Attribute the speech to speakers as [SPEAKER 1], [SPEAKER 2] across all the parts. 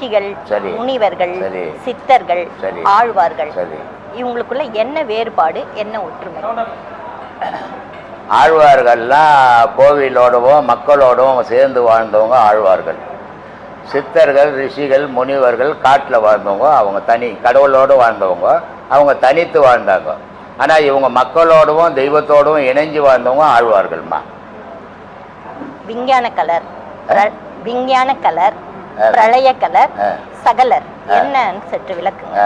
[SPEAKER 1] முனிவர்கள், சித்தர்கள், ஆழ்வார்கள், இவங்களுக்குள்ள என்ன வேறுபாடு, என்ன ஒற்றுமை?
[SPEAKER 2] ஆழ்வார்கள்லாம் கோவிலோடவும் மக்களோடவும் சேர்ந்து வாழ்ந்தவங்க ஆழ்வார்கள். சித்தர்கள், ரிஷிகள், முனிவர்கள் காட்டில் வாழ்ந்தவங்க, அவங்க தனி கடவுளோடு வாழ்ந்தவங்க, அவங்க தனித்து வாழ்ந்தாங்க. ஆனால் இவங்க மக்களோடவும் தெய்வத்தோடவும் இணைஞ்சு வாழ்ந்தவங்க ஆழ்வார்கள்மா.
[SPEAKER 1] விஞ்ஞான கலர், பிரளய கலர், சகலர் என்னன்னு சற்று விளக்குங்க.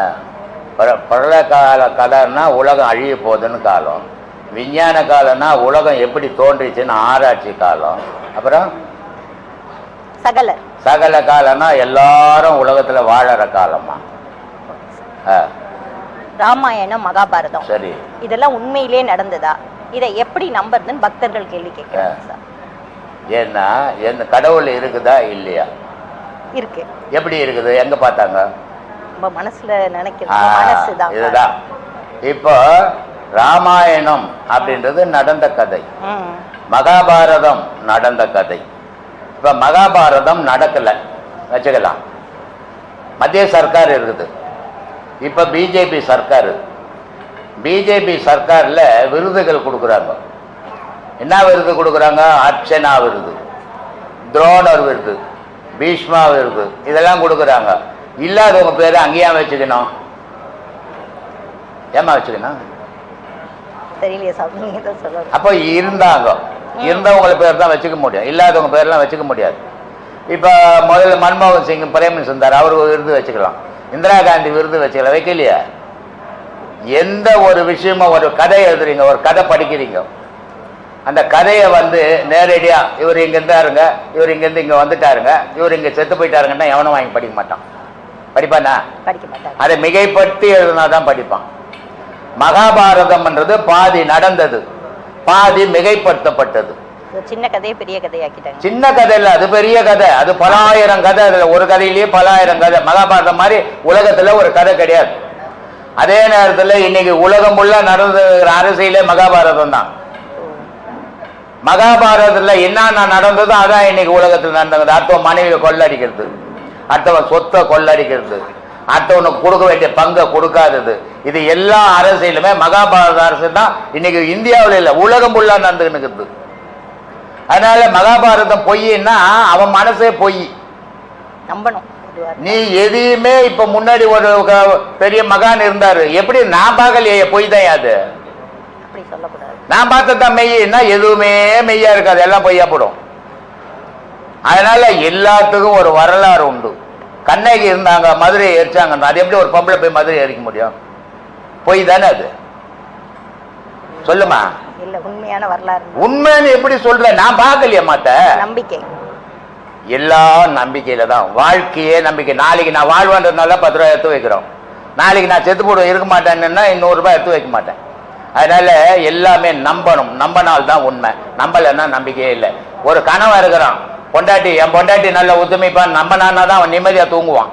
[SPEAKER 2] பிரளய கால கலர்னா உலகம் அழிய போகுதுன்னு காலம். விஞ்ஞான காலம்னா உலகம் எப்படி தோன்றிச்சுன்னு ஆராய்ச்சி காலம். அப்புறம் சகல காலம்னா எல்லாரும் உலகத்துல வாழற காலமா.
[SPEAKER 1] ராமாயணம், மகாபாரதம்,
[SPEAKER 2] சரி,
[SPEAKER 1] இதெல்லாம் உண்மையிலே நடந்ததா? இதை எப்படி நம்புறதுன்னு பக்தர்கள் கேள்வி கேட்கிறாங்க.
[SPEAKER 2] ஏன்னா எந்த கடவுள் இருக்குதா இல்லையா?
[SPEAKER 1] இருக்கு.
[SPEAKER 2] எப்படி இருக்குது? எங்க பார்த்தாங்க?
[SPEAKER 1] மனசுல நினைக்கிறது.
[SPEAKER 2] இதுதான் இப்போ ராமாயணம் அப்படின்றது நடந்த கதை, மகாபாரதம் நடந்த கதை. இப்ப மகாபாரதம் நடக்கல வச்சுக்கலாம். மத்திய சர்க்கார் இருக்குது, இப்ப பிஜேபி சர்க்கார். பிஜேபி சர்க்கார்ல விருதுகள் கொடுக்குறாங்க. என்ன விருது கொடுக்குறாங்க? அர்ச்சனா விருது, துரோணர் விருது, பீஷ்மா விருது, இதெல்லாம் கொடுக்குறாங்க. இல்லாதவங்க பேரு அங்கேயா வச்சுக்கணும்? ஏமா வச்சுக்கணும்? அப்போ இருந்தவங்க பேர் தான் வச்சுக்க முடியும், இல்லாதவங்க பேர்லாம் வச்சுக்க முடியாது. இப்போ முதல்ல மன்மோகன் சிங் பிரைம் மினிஸ்டர் இருந்தார், அவருக்கு விருது வச்சுக்கலாம். இந்திரா காந்தி விருது வச்சுக்கலாம், வைக்கலையா? எந்த ஒரு விஷயமும், ஒரு கதை எழுதுறீங்க, ஒரு கதை படிக்கிறீங்க, அந்த கதையை நேரடியா இவர் இங்க இருந்தாருங்க, இவர் இங்கேருந்து இங்க வந்துட்டாருங்க, இவர் இங்க செத்து போயிட்டாருங்கன்னா எவனும் வாங்கி படிக்க மாட்டான். படிப்பானா?
[SPEAKER 1] படிக்க மாட்டான்.
[SPEAKER 2] அதை மிகைப்படுத்தி எழுதினாதான் படிப்பான். மகாபாரதம்ன்றது பாதி நடந்தது, பாதி மிகைப்படுத்தப்பட்டது.
[SPEAKER 1] சின்ன கதையை பெரிய கதையாக்கிட்டாங்க. சின்ன
[SPEAKER 2] கதை இல்ல, அது பெரிய கதை, அது பல ஆயிரம் கதை. அதுல ஒரு கதையிலேயே பல ஆயிரம் கதை. மகாபாரதம் மாதிரி உலகத்துல ஒரு கதை கிடையாது. அதே நேரத்துல இன்னைக்கு உலகம் ஃபுல்லா நடந்த அரசியலே மகாபாரதம் தான். மகாபாரதத்துல என்ன நடந்ததோ அதான் இன்னைக்கு உலகத்தில் நடந்தது. அடுத்தவன் மனைவியை கொள்ளடிக்கிறது, அடுத்தவன் சொத்தை கொள்ளடிக்கிறது, அடுத்தவனுக்கு கொடுக்க வேண்டிய பங்கை கொடுக்காதது, இது எல்லா அரசியலுமே மகாபாரத அரசு தான் இன்னைக்கு இந்தியாவில் இல்லை, உலகம் ஃபுல்லா நடந்துக்கிட்டு. அதனால மகாபாரதம் பொய்னா அவன் மனசே பொய்.
[SPEAKER 1] நம்பணும்.
[SPEAKER 2] நீ எதையுமே இப்ப முன்னாடி ஒரு பெரிய மகான் இருந்தாரு, எப்படி நான் பார்க்கலையே, பொய் தான் அது. நான் பார்த்ததான் மெய்னா எதுவுமே மெய்யா இருக்காது, எல்லாம் பொய்யா போடும். அதனால எல்லாத்துக்கும் ஒரு வரலாறு உண்டு. கண்ணகி இருந்தாங்க, மதுரையை எரிச்சாங்க, அது எப்படி ஒரு பொம்பளை போய் மதுரை எரிக்க முடியும்? பொய் தானே அது. சொல்லுமா?
[SPEAKER 1] இல்ல, உண்மையான வரலாறு.
[SPEAKER 2] உண்மைன்னு எப்படி சொல்ற? நான் பார்க்கலையே மாட்ட.
[SPEAKER 1] நம்பிக்கை,
[SPEAKER 2] எல்லாம் நம்பிக்கையில தான். வாழ்க்கையே நம்பிக்கை. நாளைக்கு நான் வாழ்வான்றதுனால 10 ரூபாய் எடுத்து வைக்கிறோம், நாளைக்கு நான் செத்து போட இருக்க மாட்டேன்னா 200 ரூபாய் எடுத்து வைக்க மாட்டேன். அதனால எல்லாமே நம்பணும், நம்பினால்தான் உண்மை, நம்பலைன்னா நம்பிக்கையே இல்லை. ஒரு கனவா இருக்கிறான், பொண்டாட்டி என் பொண்டாட்டி நல்ல உத்தமிப்பான் நம்பினான்னா தான் அவன் நிம்மதியா தூங்குவான்.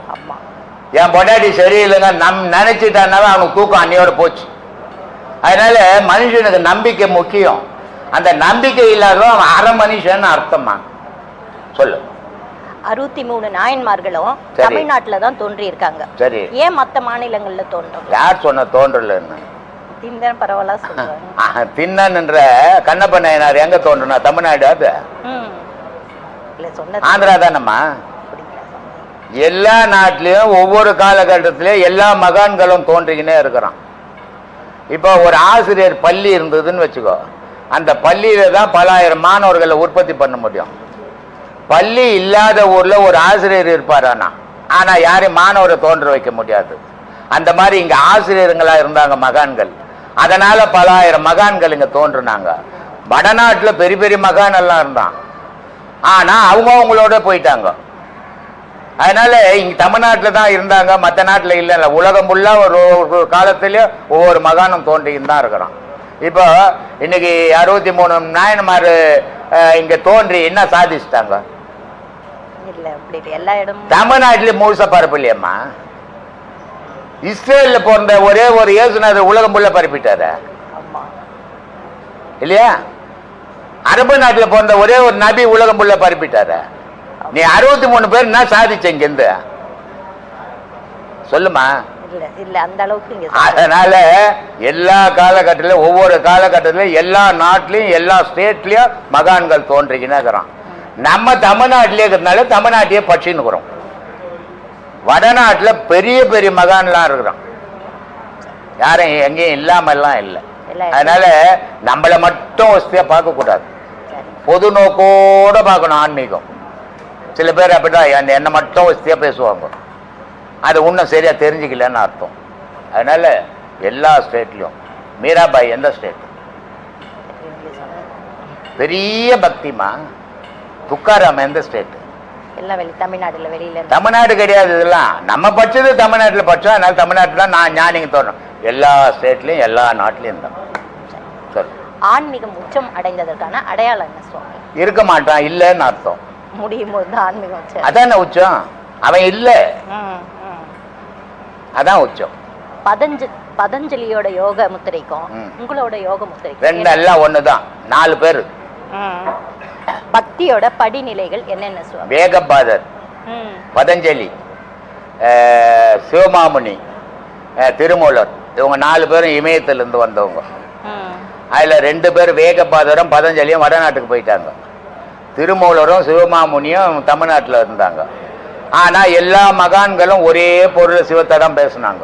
[SPEAKER 2] என் பொண்டாட்டி சரியில்லைங்க நினைச்சிட்டான்னா அவனுக்கு தூக்கம் அன்னையோட போச்சு. அதனால மனுஷனுக்கு நம்பிக்கை முக்கியம். அந்த நம்பிக்கை இல்லாதவன் அவன் அரை மனுஷன் அர்த்தமா? சொல்லு.
[SPEAKER 1] 63 நாயன்மார்களும் தமிழ்நாட்டுல தான் தோன்றி இருக்காங்க.
[SPEAKER 2] சரி,
[SPEAKER 1] ஏன் மற்ற மாநிலங்கள்ல தோன்றும்?
[SPEAKER 2] யார் சொன்ன தோன்றலன்னு? தின்னன்ற கண்ணப்ப நாயனார் எங்க தோன்றுனா? தமிழ்நாடு. அது ஆந்திரா தானம்மா. எல்லா நாட்டிலையும் ஒவ்வொரு காலகட்டத்திலையும் எல்லா மகான்களும் தோன்றிக்கினே இருக்கிறான். இப்போ ஒரு ஆசிரியர் பள்ளி இருந்ததுன்னு வச்சுக்கோ, அந்த பள்ளியில தான் பல ஆயிரம் மாணவர்களை உற்பத்தி பண்ண முடியும். பள்ளி இல்லாத ஊர்ல ஒரு ஆசிரியர் இருப்பாரானா, ஆனா யாரையும் மாணவரை தோன்ற வைக்க முடியாது. அந்த மாதிரி இங்க ஆசிரியர்களா இருந்தாங்க மகான்கள். அதனால பல ஆயிரம் மகான்கள் இங்க தோன்றுனாங்க. வடநாட்டுல பெரிய பெரிய மகான் எல்லாம் இருந்தான், ஆனா அவங்களோட போயிட்டாங்க. அதனால இங்க தமிழ்நாட்டுல தான் இருந்தாங்க, மற்ற நாட்டுல இல்ல. உலகம் ஃபுல்லா ஒரு காலத்திலயே ஒவ்வொரு மகானும் தோன்றின்னு தான் இருக்கிறான். இப்போ இன்னைக்கு 63 நாயன்மார் இங்க தோன்றி என்ன சாதிச்சுட்டாங்க? தமிழ்நாட்டிலே முழுசா பரப்பு இல்லையம்மா. இஸ்ரேல்ல பிறந்த ஒரே ஒரு இயேசுநாதர் உலகம் ஃபுல்லா பரப்பிட்டாரு இல்லையா? அரபு நாட்டில் பிறந்த ஒரே ஒரு நபி உலகம் ஃபுல்லா பரப்பிட்டாரு. நீ 63 பேர் என்ன சாதிச்ச? இங்கிருந்து சொல்லுமா.
[SPEAKER 1] இல்ல இல்ல அந்த அளவுக்கு இங்க
[SPEAKER 2] அதனால எல்லா காலகட்டத்திலும் ஒவ்வொரு காலகட்டத்திலும் எல்லா நாட்டிலையும் எல்லா ஸ்டேட்லயும் மகான்கள் தோன்றிக்கினே இருக்கிறான். நம்ம தமிழ்நாட்டிலே இருக்கிறதுனால தமிழ்நாட்டையே பட்சின்னுக்கிறோம். வடநாட்டுல பெரிய பெரிய மகான்லாம் இருக்கிறான், யாரும் எங்கேயும் இல்லாமல்லாம் இல்லை. அதனால நம்மளை மட்டும் வசதியா பார்க்க கூடாது, பொது நோக்கோட பார்க்கணும் ஆன்மீகம். சில பேர் அப்படிதான் என்னை மட்டும் வசதியா பேசுவாங்க, அது இன்னும் சரியா தெரிஞ்சுக்கலன்னு அர்த்தம். அதனால எல்லா ஸ்டேட்லயும் மீராபாய் எந்த ஸ்டேட் பெரிய பக்திமா, துக்காராம் எந்த ஸ்டேட்?
[SPEAKER 1] எல்லாம் தமிழ்நாடுல வெளியில.
[SPEAKER 2] தமிழ்நாடு கிடையாது, இதெல்லாம் நம்ம படிச்சது தமிழ்நாட்டுல படிச்சோம். அதனால தமிழ்நாட்டுல நான் ஞானிங்க தோணும். எல்லா ஸ்டேட்லயும் எல்லா நாட்டிலையும் தான். சொல்லு.
[SPEAKER 1] ஆன்மீகம் உச்சம் அடைந்ததற்கான அடையாளம் என்ன சுவாமி?
[SPEAKER 2] இருக்க மாட்டான், இல்லைன்னு அர்த்தம்.
[SPEAKER 1] முடியும் போது தான் ஆன்மீகம் உச்சம்.
[SPEAKER 2] அதான உச்சம், அவன் இல்ல, அதான் உச்சம்.
[SPEAKER 1] பதஞ்சலியோட யோக முத்திரைக்கும் உங்களோட யோக முத்திரைக்கும்
[SPEAKER 2] ரெண்டு எல்லாம் ஒண்ணுதான், 4 பேரு.
[SPEAKER 1] பக்தியோட படிநிலைகள் என்னென்ன சுவாமி?
[SPEAKER 2] வேகபாதர், பதஞ்சலி, சிவமாமுனி, திருமூலர், இவங்க 4 பேரும் இமயத்திலிருந்து வந்தவங்க. அதுல 2 பேர் வேகபாதரும் பதஞ்சலியும் வடநாட்டுக்கு போயிட்டாங்க. திருமூலரும் சிவமாமுனியும் தமிழ்நாட்டில் இருந்தாங்க. ஆனா எல்லா மகான்களும் ஒரே பொருள் சிவத்தை தான் பேசினாங்க.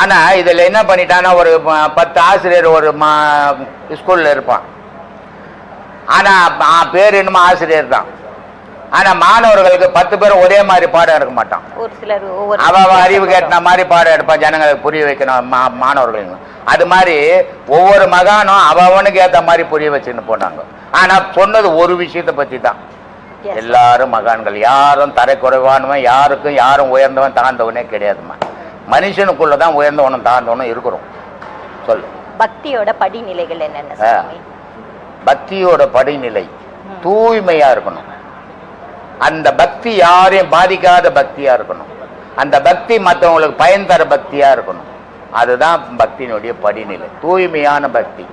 [SPEAKER 2] ஆனா இதுல என்ன பண்ணிட்டான்னா, ஒரு 10 ஆசிரியர் ஒரு ஸ்கூல்ல இருப்பான். ஆனா பேர் என்னமோ ஆசிரியர் தான். ஆனா மாணவர்களுக்கு 10 பேரும் ஒரே மாதிரி பாடம் எடுக்க மாட்டான்.
[SPEAKER 1] ஒரு சிலர்
[SPEAKER 2] அவ அறிவு கேட்ட மாதிரி பாடம் எடுப்பான், ஜனங்களுக்கு புரிய வைக்கணும் மாணவர்களுக்கு. அது மாதிரி ஒவ்வொரு மகானும் அவனுக்கு ஏத்த மாதிரி புரிய வச்சுன்னு போனாங்க. ஆனா சொன்னது ஒரு விஷயத்தை பத்தி தான். எல்லாரும் மகான்கள், யாரும் தரை குறைவானவன், யாரும் உயர்ந்தவன் தாழ்ந்தவனே கிடையாதுமா. மனுஷனுக்குள்ளதான் உயர்ந்தவனும் தாழ்ந்தவனும் இருக்கிறோம். சொல்லு.
[SPEAKER 1] பக்தியோட படிநிலைகள் என்னென்ன?
[SPEAKER 2] பக்தியோட படிநிலை தூய்மையா இருக்கணும். அந்த பக்தி யாரையும் பாதிக்காத பக்தியா இருக்கணும். அந்த பக்தி மற்றவங்களுக்கு பயன் தர பக்தியா இருக்கணும். அதுதான் பக்தியினுடைய படிநிலை, தூய்மையான பக்தி.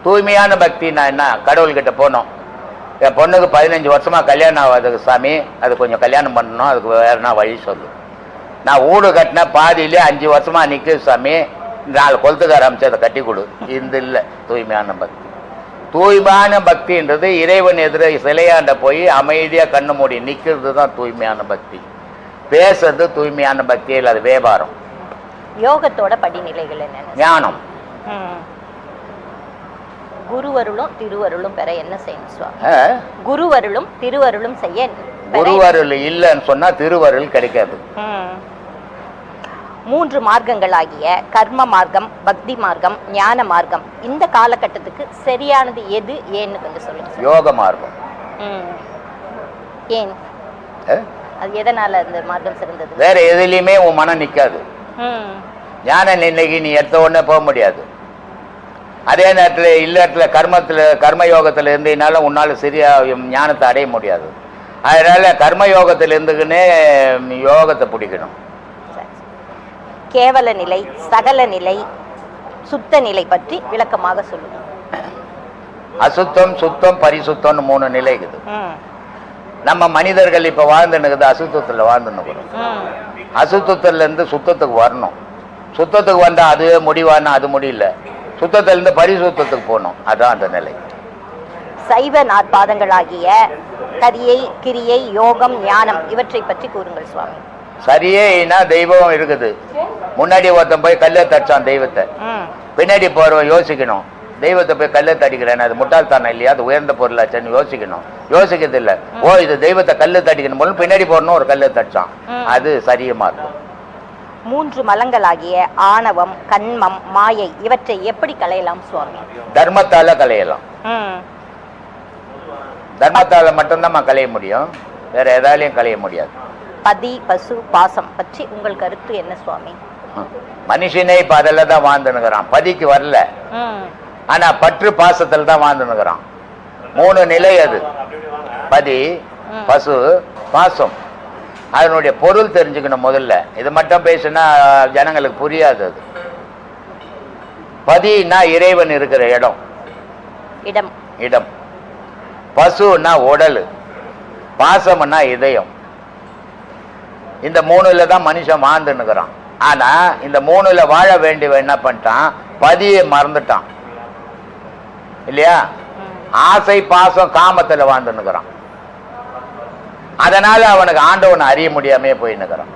[SPEAKER 2] தூய்மையான பக்தின்னா என்ன? கடவுள்கிட்ட போனோம், என் பொண்ணுக்கு 15 வருஷமா கல்யாணம் ஆகாதுக்கு சாமி, அது கொஞ்சம் கல்யாணம் பண்ணணும், அதுக்கு வேறனா வழி சொல்லு. நான் வீடு கட்டின பாதியிலே 5 வருஷமா நிற்குது சாமி, 4 கொளுத்துக்கார அமைச்சு அதை கட்டி கொடு. இது இல்லை தூய்மையான பக்தி. தூய்மையான பக்தின்றது இறைவன் எதிர சிலையாண்ட போய் அமைதியா கண்ணு மூடி நிக்கிறது தான் தூய்மையான பக்தி. பேசுறது தூய்மையான பக்தி இல்லை, அது வியாபாரம்.
[SPEAKER 1] யோகத்தோட படிநிலைகள் என்ன?
[SPEAKER 2] ஞானம்.
[SPEAKER 1] குருவருளும் திருவருளும் பெற என்ன செய்யணும் சுவாமி? குருவருளும் திருவருளும் செய்ய.
[SPEAKER 2] குருவருள் இல்லைன்னு சொன்னா திருவருள் கிடைக்காது.
[SPEAKER 1] 3 மார்க்கங்களாகிய கர்ம மார்க்கம், பக்தி மார்க்கம், ஞான மார்க்கம் இந்த காலகட்டத்துக்கு சரியானது எது, ஏன்னு கொஞ்சம் சொல்லுங்க.
[SPEAKER 2] யோக மார்க்கம்.
[SPEAKER 1] ஏன் அது எதனால அந்த மார்க்கம் சிறந்தது?
[SPEAKER 2] வேற எதுலயுமே உன் மனம் நிக்காது. ஞான நிலைக்கு நீ எடுத்த உடனே போக முடியாது. அதே நேரத்தில் இல்லத்துல கர்ம யோகத்துல இருந்ததுனால உன்னால சரியா ஞானத்தை அடைய முடியாது. அதனால கர்ம யோகத்துல இருந்துக்குன்னே யோகத்தை பிடிக்கணும்.
[SPEAKER 1] கேவல நிலை, சகல நிலை, சுத்த நிலை பற்றி விளக்கமாக சொல்லுங்க.
[SPEAKER 2] அசுத்தம், சுத்தம், பரிசுத்தம்னு 3 நிலை இருக்குது. நம்ம மனிதர்கள் இப்ப வாழ்ந்துன்னு அசுத்தத்துல வாழ்ந்துன்னு. அசுத்தத்துல இருந்து சுத்தத்துக்கு வரணும். சுத்தத்துக்கு வந்தா அதுவே முடிவானா அது முடியல. சுத்தத்துல இருந்து பரிசுத்தத்துக்கு போகணும், அதான் அந்த நிலை.
[SPEAKER 1] சைவ நாற்பாதங்களாகிய கரியை, கிரியை, யோகம், ஞானம் இவற்றை பற்றி கூறுங்கள் சுவாமி.
[SPEAKER 2] சரியேனா தெய்வம் இருக்குது. முன்னாடி ஒருத்தன் போய் கல்லை தடிச்சான் தெய்வத்தை, பின்னாடி போறவன் யோசிக்கணும், தெய்வத்தை போய் கல்லை தடிக்கிறேன் அது முட்டாள்தானே இல்லையா, அது உயர்ந்த பொருளாச்சுன்னு யோசிக்கணும். யோசிக்கிறது இல்லை, ஓ இது தெய்வத்தை கல்லு தடிக்கணும் போல பின்னாடி போறணும் ஒரு கல்லை தடிச்சான், அது சரியமா இருக்கும்.
[SPEAKER 1] 3 மலங்களாகிய ஆணவம், கண்மம், மாயை இவற்றை எப்படி களையலாம் சுவாமி?
[SPEAKER 2] தர்மத்தால களையலாம். தர்மத்தால மட்டும்தான் களைய முடியும், வேற எதாலையும் களைய முடியாது.
[SPEAKER 1] பதி, பசு, பாசம் பற்றி உங்கள் கருத்து என்ன சுவாமி?
[SPEAKER 2] மனுஷனே இப்ப அதில் தான் வாழ்ந்துனுக்கிறான், பதிக்கு வரல. ஆனா பற்று பாசத்தில் தான் வாழ்ந்துனுக்கிறான். 3 நிலை அது, பதி, பசு, பாசம். அதனுடைய பொருள் தெரிஞ்சுக்கணும் முதல்ல. இது மட்டும் பேசுனா ஜனங்களுக்கு புரியாது. அது பதினா இறைவன் இருக்கிற இடம். இடம். பசுன்னா உடல், பாசம்னா இதயம். இந்த 3ல தான் மனுஷன் வாழ்ந்துன்னுக்குறான். ஆனா இந்த 3ல வாழ வேண்டியவன் என்ன பண்ணிட்டான்? பதியை மறந்துட்டான் இல்லையா? ஆசை பாசம் காமத்துல வாழ்ந்துன்னுக்குறான். அதனால அவனுக்கு ஆண்டவனை அறிய முடியாமே போயின்னுக்குறான்.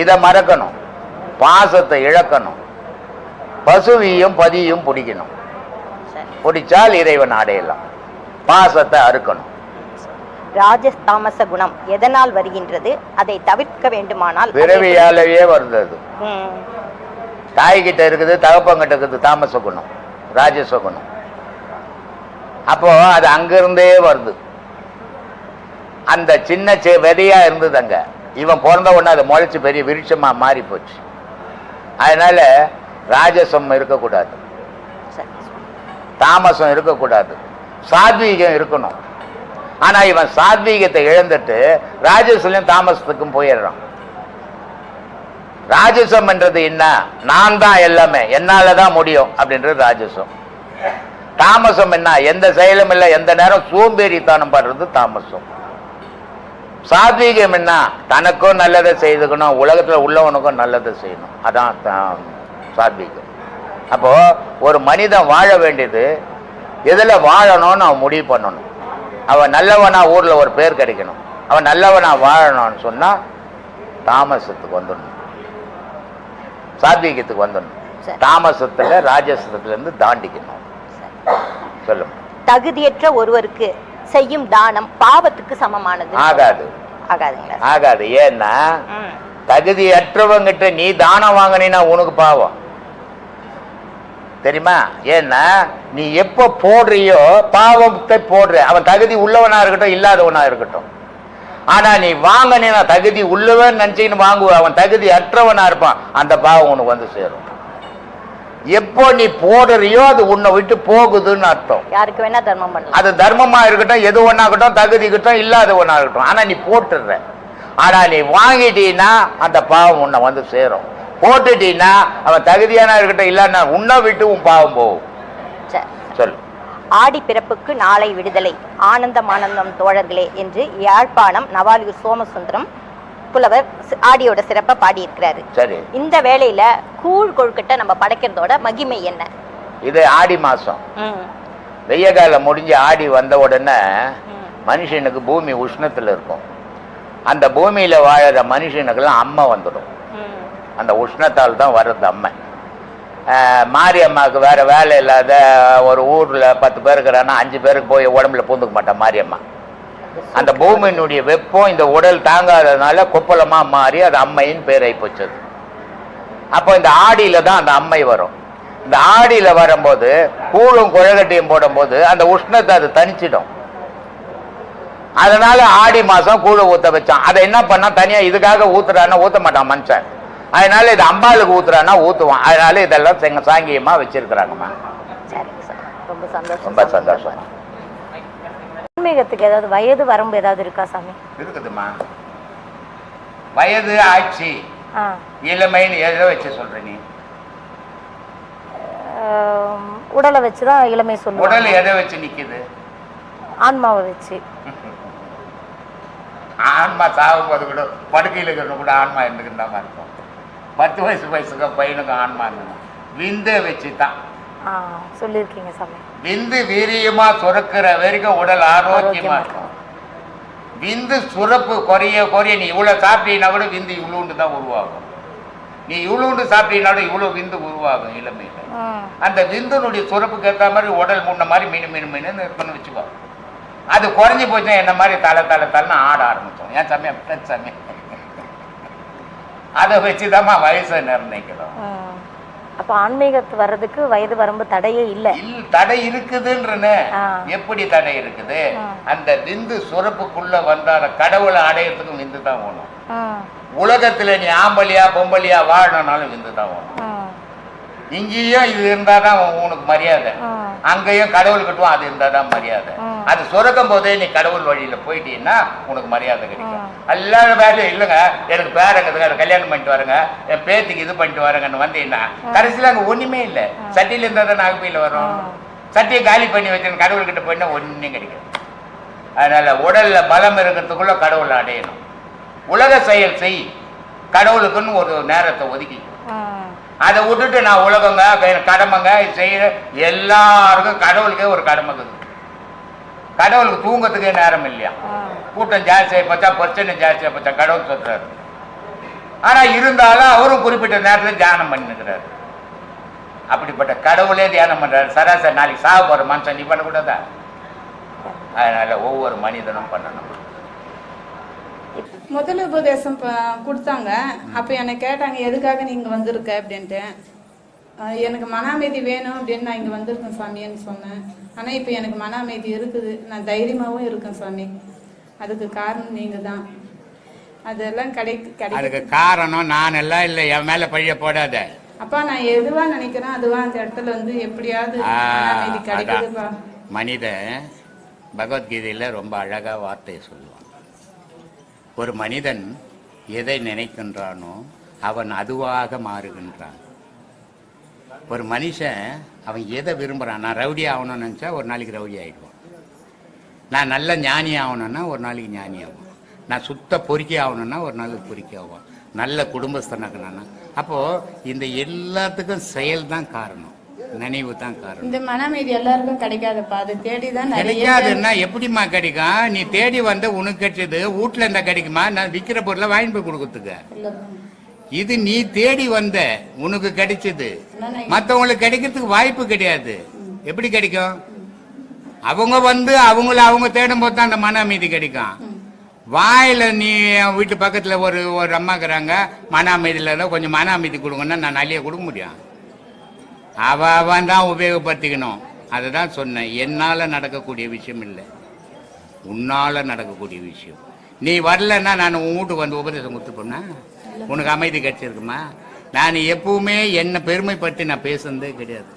[SPEAKER 2] இதை மறக்கணும், பாசத்தை இழக்கணும், பசுவியும் பதியும் பிடிக்கணும். பிடிச்சால் இறைவன் அடையலாம். பாசத்தை அறுக்கணும்.
[SPEAKER 1] ராஜஸ்தாமச குணம் எதனால் வருகின்றது? அதை தவிர்க்க வேண்டுமானால்
[SPEAKER 2] பிறவியாலேயே வருது. அது தாய்கிட்ட இருக்குது, தகப்பங்கிட்ட இருக்குது தாமச குணம், ராஜச குணம். அப்போ அது அங்கிருந்தே வருது. அந்த சின்ன விதையா இருந்தது அங்க. இவன் பிறந்த உடனே அது முளைச்சு பெரிய விருட்சமா மாறி போச்சு. அதனால ராஜசம் இருக்கக்கூடாது, தாமசம் இருக்கக்கூடாது, சாத்வீகம் இருக்கணும். ஆனா இவன் சாத்வீகத்தை இழந்துட்டு ராஜசலையும் தாமசத்துக்கும் போயிடுறான். ராஜசம் என்றது என்ன? நான் தான் எல்லாமே, என்னாலதான் முடியும் அப்படின்றது ராஜசம். தாமசம் என்ன? எந்த செயலும் இல்லை, எந்த நேரம் சோம்பேறித்தனம் படுறது தாமசம். சாத்வீகம் என்ன? தனக்கும் நல்லதை செய்துக்கணும், உலகத்துல உள்ளவனுக்கும் நல்லதை செய்யணும். அதான் சாத்வீகம். அப்போ ஒரு மனிதன் வாழ வேண்டியது எதுல வாழணும்னு அவன் முடிவு பண்ணணும். அவன் நல்லவனா ஊர்ல ஒரு பேர் கிடைக்கணும், அவன் நல்லவனா வாழணும்னு சொன்னா தாமசத்துக்கு வந்துடணும், சாத்வீகத்துக்கு வந்துடணும். தாமசத்துல ராஜசத்துல இருந்து தாண்டிக்கணும். சொல்லும்.
[SPEAKER 1] தகுதியற்ற ஒருவருக்கு செய்யும் தானம் பாவத்துக்கு சமமானது
[SPEAKER 2] ஆகாது.
[SPEAKER 1] ஆகாதுங்களா?
[SPEAKER 2] ஆகாது. ஏன்னா தகுதியற்றவங்கிட்ட நீ தானம் வாங்கினா உனக்கு பாவம் தெரியுமா? ஏன்னா நீ எப்ப போடுறியோ பாவத்தை போடுற. அவன் தகுதி உள்ளவனா இருக்கட்டும், இல்லாதவனா இருக்கட்டும். ஆனா நீ வாங்கினா தகுதி உள்ளவன் நினைச்சின்னு வாங்குவ, அவன் தகுதி அற்றவனா இருப்பான், அந்த பாவம் உனக்கு வந்து சேரும். எப்போ நீ போடுறியோ அது உன்னை விட்டு போகுதுன்னு அர்த்தம்.
[SPEAKER 1] யாருக்கு வேணா தர்மம் பண்ணலாம்.
[SPEAKER 2] அது தர்மமா இருக்கட்டும், எது ஒண்ணாகட்டும், தகுதி இருக்கட்டும், இல்லாதவனா இருக்கட்டும். ஆனா நீ போட்டுடுற. ஆனா நீ வாங்கிட்டீன்னா அந்த பாவம் உன்னை வந்து சேரும். போட்டுட்டீன்னா அவன் தகுதியான இருக்கட்டும், இல்லன்னா உன்னை விட்டு உன் பாவம் போகும். சொல்லு.
[SPEAKER 1] ஆடி பிறப்புக்கு நாளை விடுதலை, ஆனந்தம் ஆனந்தம் தோழர்களே என்று யாழ்ப்பாணம் நவாலியூர் சோமசுந்தரம் புலவர் ஆடியோட சிறப்பை பாடியிருக்கிறாரு.
[SPEAKER 2] சரி.
[SPEAKER 1] இந்த வேளையில கூழ் கொழுக்கட்டை நம்ம படைக்கிறதோட மகிமை என்ன?
[SPEAKER 2] இது ஆடி மாசம், வெய்ய காலம் முடிஞ்சு ஆடி வந்த உடனே மனுஷனுக்கு பூமி உஷ்ணத்துல இருக்கும். அந்த பூமியில வாழற மனுஷனுக்கெல்லாம் அம்மை வந்துடும். அந்த உஷ்ணத்தால் தான் வர்றது அம்மை. மாரியம்மாவுக்கு வேற வேலை இல்லாத ஒரு ஊர்ல 10 பேர் இருக்கிறான்னா 5 பேருக்கு போய் உடம்புல பூந்துக்க மாட்டான் மாரியம்மா. அந்த பூமியினுடைய வெப்பம் இந்த உடல் தாங்காததுனால கொப்பளமா மாறி அது அம்மையின் பேரை போச்சது. அப்போ இந்த ஆடியில தான் அந்த அம்மை வரும். இந்த ஆடியில வரும்போது கூழும் குழக்கட்டையும் போடும்போது அந்த உஷ்ணத்தை அது தணிச்சிடும். அதனால ஆடி மாசம் கூழ ஊத்த வச்சான். அதை என்ன பண்ணா, தனியா இதுக்காக ஊத்துறான்னா ஊத்த மாட்டான் மனுஷன். அதனால இது அம்பாளுக்கு ஊத்துறான்னா ஊத்துவான். அதனால இதெல்லாம் சாங்கியமா வச்சிருக்கிறாங்கம்மா.
[SPEAKER 1] ரொம்ப சந்தோஷம்.
[SPEAKER 2] ரொம்ப சந்தோஷம்.
[SPEAKER 1] ஆன்மீகத்துக்கு ஏதாவது வயது வரம்பு ஏதாவது இருக்கா சாமி?
[SPEAKER 2] இருக்குதுமா. வயது, ஆட்சி, இளமைன்னு எதை வச்சு சொல்ற நீ?
[SPEAKER 1] உடலை வச்சுதான் இளமை சொல்லுவாங்க.
[SPEAKER 2] உடல் எதை வச்சு நிக்குது?
[SPEAKER 1] ஆன்மாவை வச்சு.
[SPEAKER 2] ஆன்மா சாகும் போது கூட படுக்கையில் இருக்கிற கூட ஆன்மா இருந்துக்கிட்டு தான் இருக்கும். 10 வயசுக்கு பையனுக்கு ஆன்மா இருந்தது விந்தை வச்சு தான்
[SPEAKER 1] சொல்லியிருக்கீங்க சாமி.
[SPEAKER 2] விந்து வீரியமா சுரக்கிற வரைக்கும் உடல் ஆரோக்கியமா இருக்கும். விந்து சுரப்பு குறைய குறைய நீ இவ்வளவு சாப்பிட்டீங்கன்னா கூட விந்து இவ்வளோண்டு தான் உருவாகும். நீ இவ்வளோண்டு சாப்பிட்டீங்கன்னாலும் இவ்வளவு விந்து உருவாகும் இளமையில. அந்த விந்துனுடைய சுரப்புக்கு ஏற்ற மாதிரி உடல் முன்ன மாதிரி மீன் இருக்குன்னு வச்சுக்கோ. அது குறைஞ்சி போச்சுன்னா என்ன மாதிரி தலைன்னு ஆட ஆரம்பிச்சோம். ஏன் சாமி அப்படி சாமி? அதை வச்சுதாம்மா வயசை நிர்ணயிக்கிறோம்.
[SPEAKER 1] அப்ப ஆன்மீகத்து வர்றதுக்கு வயது வரம்பு தடையே இல்லை.
[SPEAKER 2] தடை இருக்குதுன்றனே. எப்படி தடை இருக்குது? அந்த விந்து சுரப்புக்குள்ள வந்தார கடவுளை அடையறதுக்கும் விந்து தான் வேணும். உலகத்துல நீ ஆம்பலியா பொம்பலியா வாழணும்னாலும் விந்து தான் வேணும். இங்கேயும் இது இருந்தாதான் உனக்கு மரியாதை, அங்கேயும் கடவுள் கட்டுவோம் அது இருந்தாதான் மரியாதை. அது சுரக்கும் போதே நீ கடவுள் வழியில போயிட்டீங்கன்னா உனக்கு மரியாதை கிடைக்கும். எல்லாரும் வேலையும் இல்லைங்க, எனக்கு பேரங்க கல்யாணம் பண்ணிட்டு வரங்க, என் பேத்திக்கு இது பண்ணிட்டு வரங்கன்னு வந்தீங்கன்னா கடைசியில் அங்கே ஒண்ணுமே இல்லை. சட்டியில இருந்தா தான் நாகப்பையில வரும். சட்டியை காலி பண்ணி வச்சு கடவுள் கிட்ட போயின்னா ஒன்றும் கிடைக்கும். அதனால உடல்ல பலம் இருக்கிறதுக்குள்ள கடவுளை அடையணும். உலக செயல் செய், கடவுளுக்குன்னு ஒரு நேரத்தை ஒதுக்கி. அதை விட்டுட்டு நான் உலகங்க கடமைங்க செய்ய எல்லாருக்கும் கடவுளுக்கே ஒரு கடமை இருக்குது. கடவுளுக்கு தூங்கத்துக்கே நேரம் இல்லையா? கூட்டம் ஜாஸ்தியாக போச்சா, பிரச்சனை ஜாஸ்தியாக போச்சா, கடவுள் சொல்றாரு. ஆனா இருந்தாலும் அவரும் குறிப்பிட்ட நேரத்தில் தியானம் பண்ணிக்கிறாரு. அப்படிப்பட்ட கடவுளே தியானம் பண்றாரு. சராசரி நாளைக்கு சாக போற மனுஷன் நீ பண்ணக்கூடாதா? அதனால ஒவ்வொரு மனிதனும் பண்ணணும்.
[SPEAKER 3] முதல் உபதேசம் கொடுத்தாங்க. அப்போ என்னை கேட்டாங்க, எதுக்காக நீங்கள் வந்திருக்க அப்படின்ட்டு. எனக்கு மன அமைதி வேணும் அப்படின்னு நான் இங்கே வந்திருக்கேன் சாமின்னு சொன்னேன். ஆனால் இப்போ எனக்கு மன அமைதி இருக்குது, நான் தைரியமாகவும் இருக்கேன் சாமி. அதுக்கு காரணம் நீங்கள் தான். அதெல்லாம் அதுக்கு
[SPEAKER 2] காரணம் நான் எல்லாம் இல்லை, என் மேலே பழிய போடாத.
[SPEAKER 3] அப்பா நான் எதுவாக நினைக்கிறேன் அதுவா அந்த இடத்துல வந்து எப்படியாவது அமைதி கிடைக்குதுப்பா.
[SPEAKER 2] மனிதன் பகவத்கீதையில் ரொம்ப அழகாக வார்த்தையை சொல்லுவான். ஒரு மனிதன் எதை நினைக்கின்றானோ அவன் அதுவாக மாறுகின்றான். ஒரு மனுஷன் அவன் எதை விரும்புகிறான், நான் ரவுடி ஆகணும்னு நினச்சா ஒரு நாளைக்கு ரவுடி ஆகிடுவான். நான் நல்ல ஞானி ஆகணும்னா ஒரு நாளைக்கு ஞானி ஆகும். நான் சுத்த பொறுக்கி ஆகணும்னா ஒரு நாளைக்கு பொறுக்கி ஆகும். நல்ல குடும்பஸ்தனாக்கணும்னா. அப்போது இந்த எல்லாத்துக்கும் செயல் தான் காரணம், நினைவு தான் காரணம்.
[SPEAKER 3] இந்த மன அமைதி எல்லாருக்கும் கிடைக்காதப்பா, அது தேடி தான்
[SPEAKER 2] கிடைக்காதுன்னா எப்படிமா கிடைக்கும்? நீ தேடி வந்து உனக்கு கிடைச்சது வீட்டுல இருந்தா கிடைக்குமா? நான் விற்கிற பொருளை வாங்கி போய் கொடுக்கறதுக்கு. இது நீ தேடி வந்த உனக்கு கிடைச்சது, மற்றவங்களுக்கு கிடைக்கிறதுக்கு வாய்ப்பு கிடையாது. எப்படி கிடைக்கும்? அவங்க வந்து அவங்க தேடும் போது தான் அந்த மன அமைதி கிடைக்கும். வாயில நீ வீட்டு பக்கத்துல ஒரு அம்மாக்குறாங்க மன அமைதியில் கொஞ்சம் மன அமைதி கொடுங்கன்னா நான் நல்லிய கொடுக்க முடியும்? அவன் தான் உபயோகப்படுத்திக்கணும். அதை தான் சொன்னேன். என்னால் நடக்கக்கூடிய விஷயம் இல்லை, உன்னால் நடக்கக்கூடிய விஷயம். நீ வரலன்னா நான் உன் வீட்டுக்கு வந்து உபதேசம் கொடுத்து போனேன், உனக்கு அமைதி கிடைச்சிருக்குமா? நான் எப்பவுமே என்ன பெருமைப்பட்டு நான் பேசுனதே கிடையாது.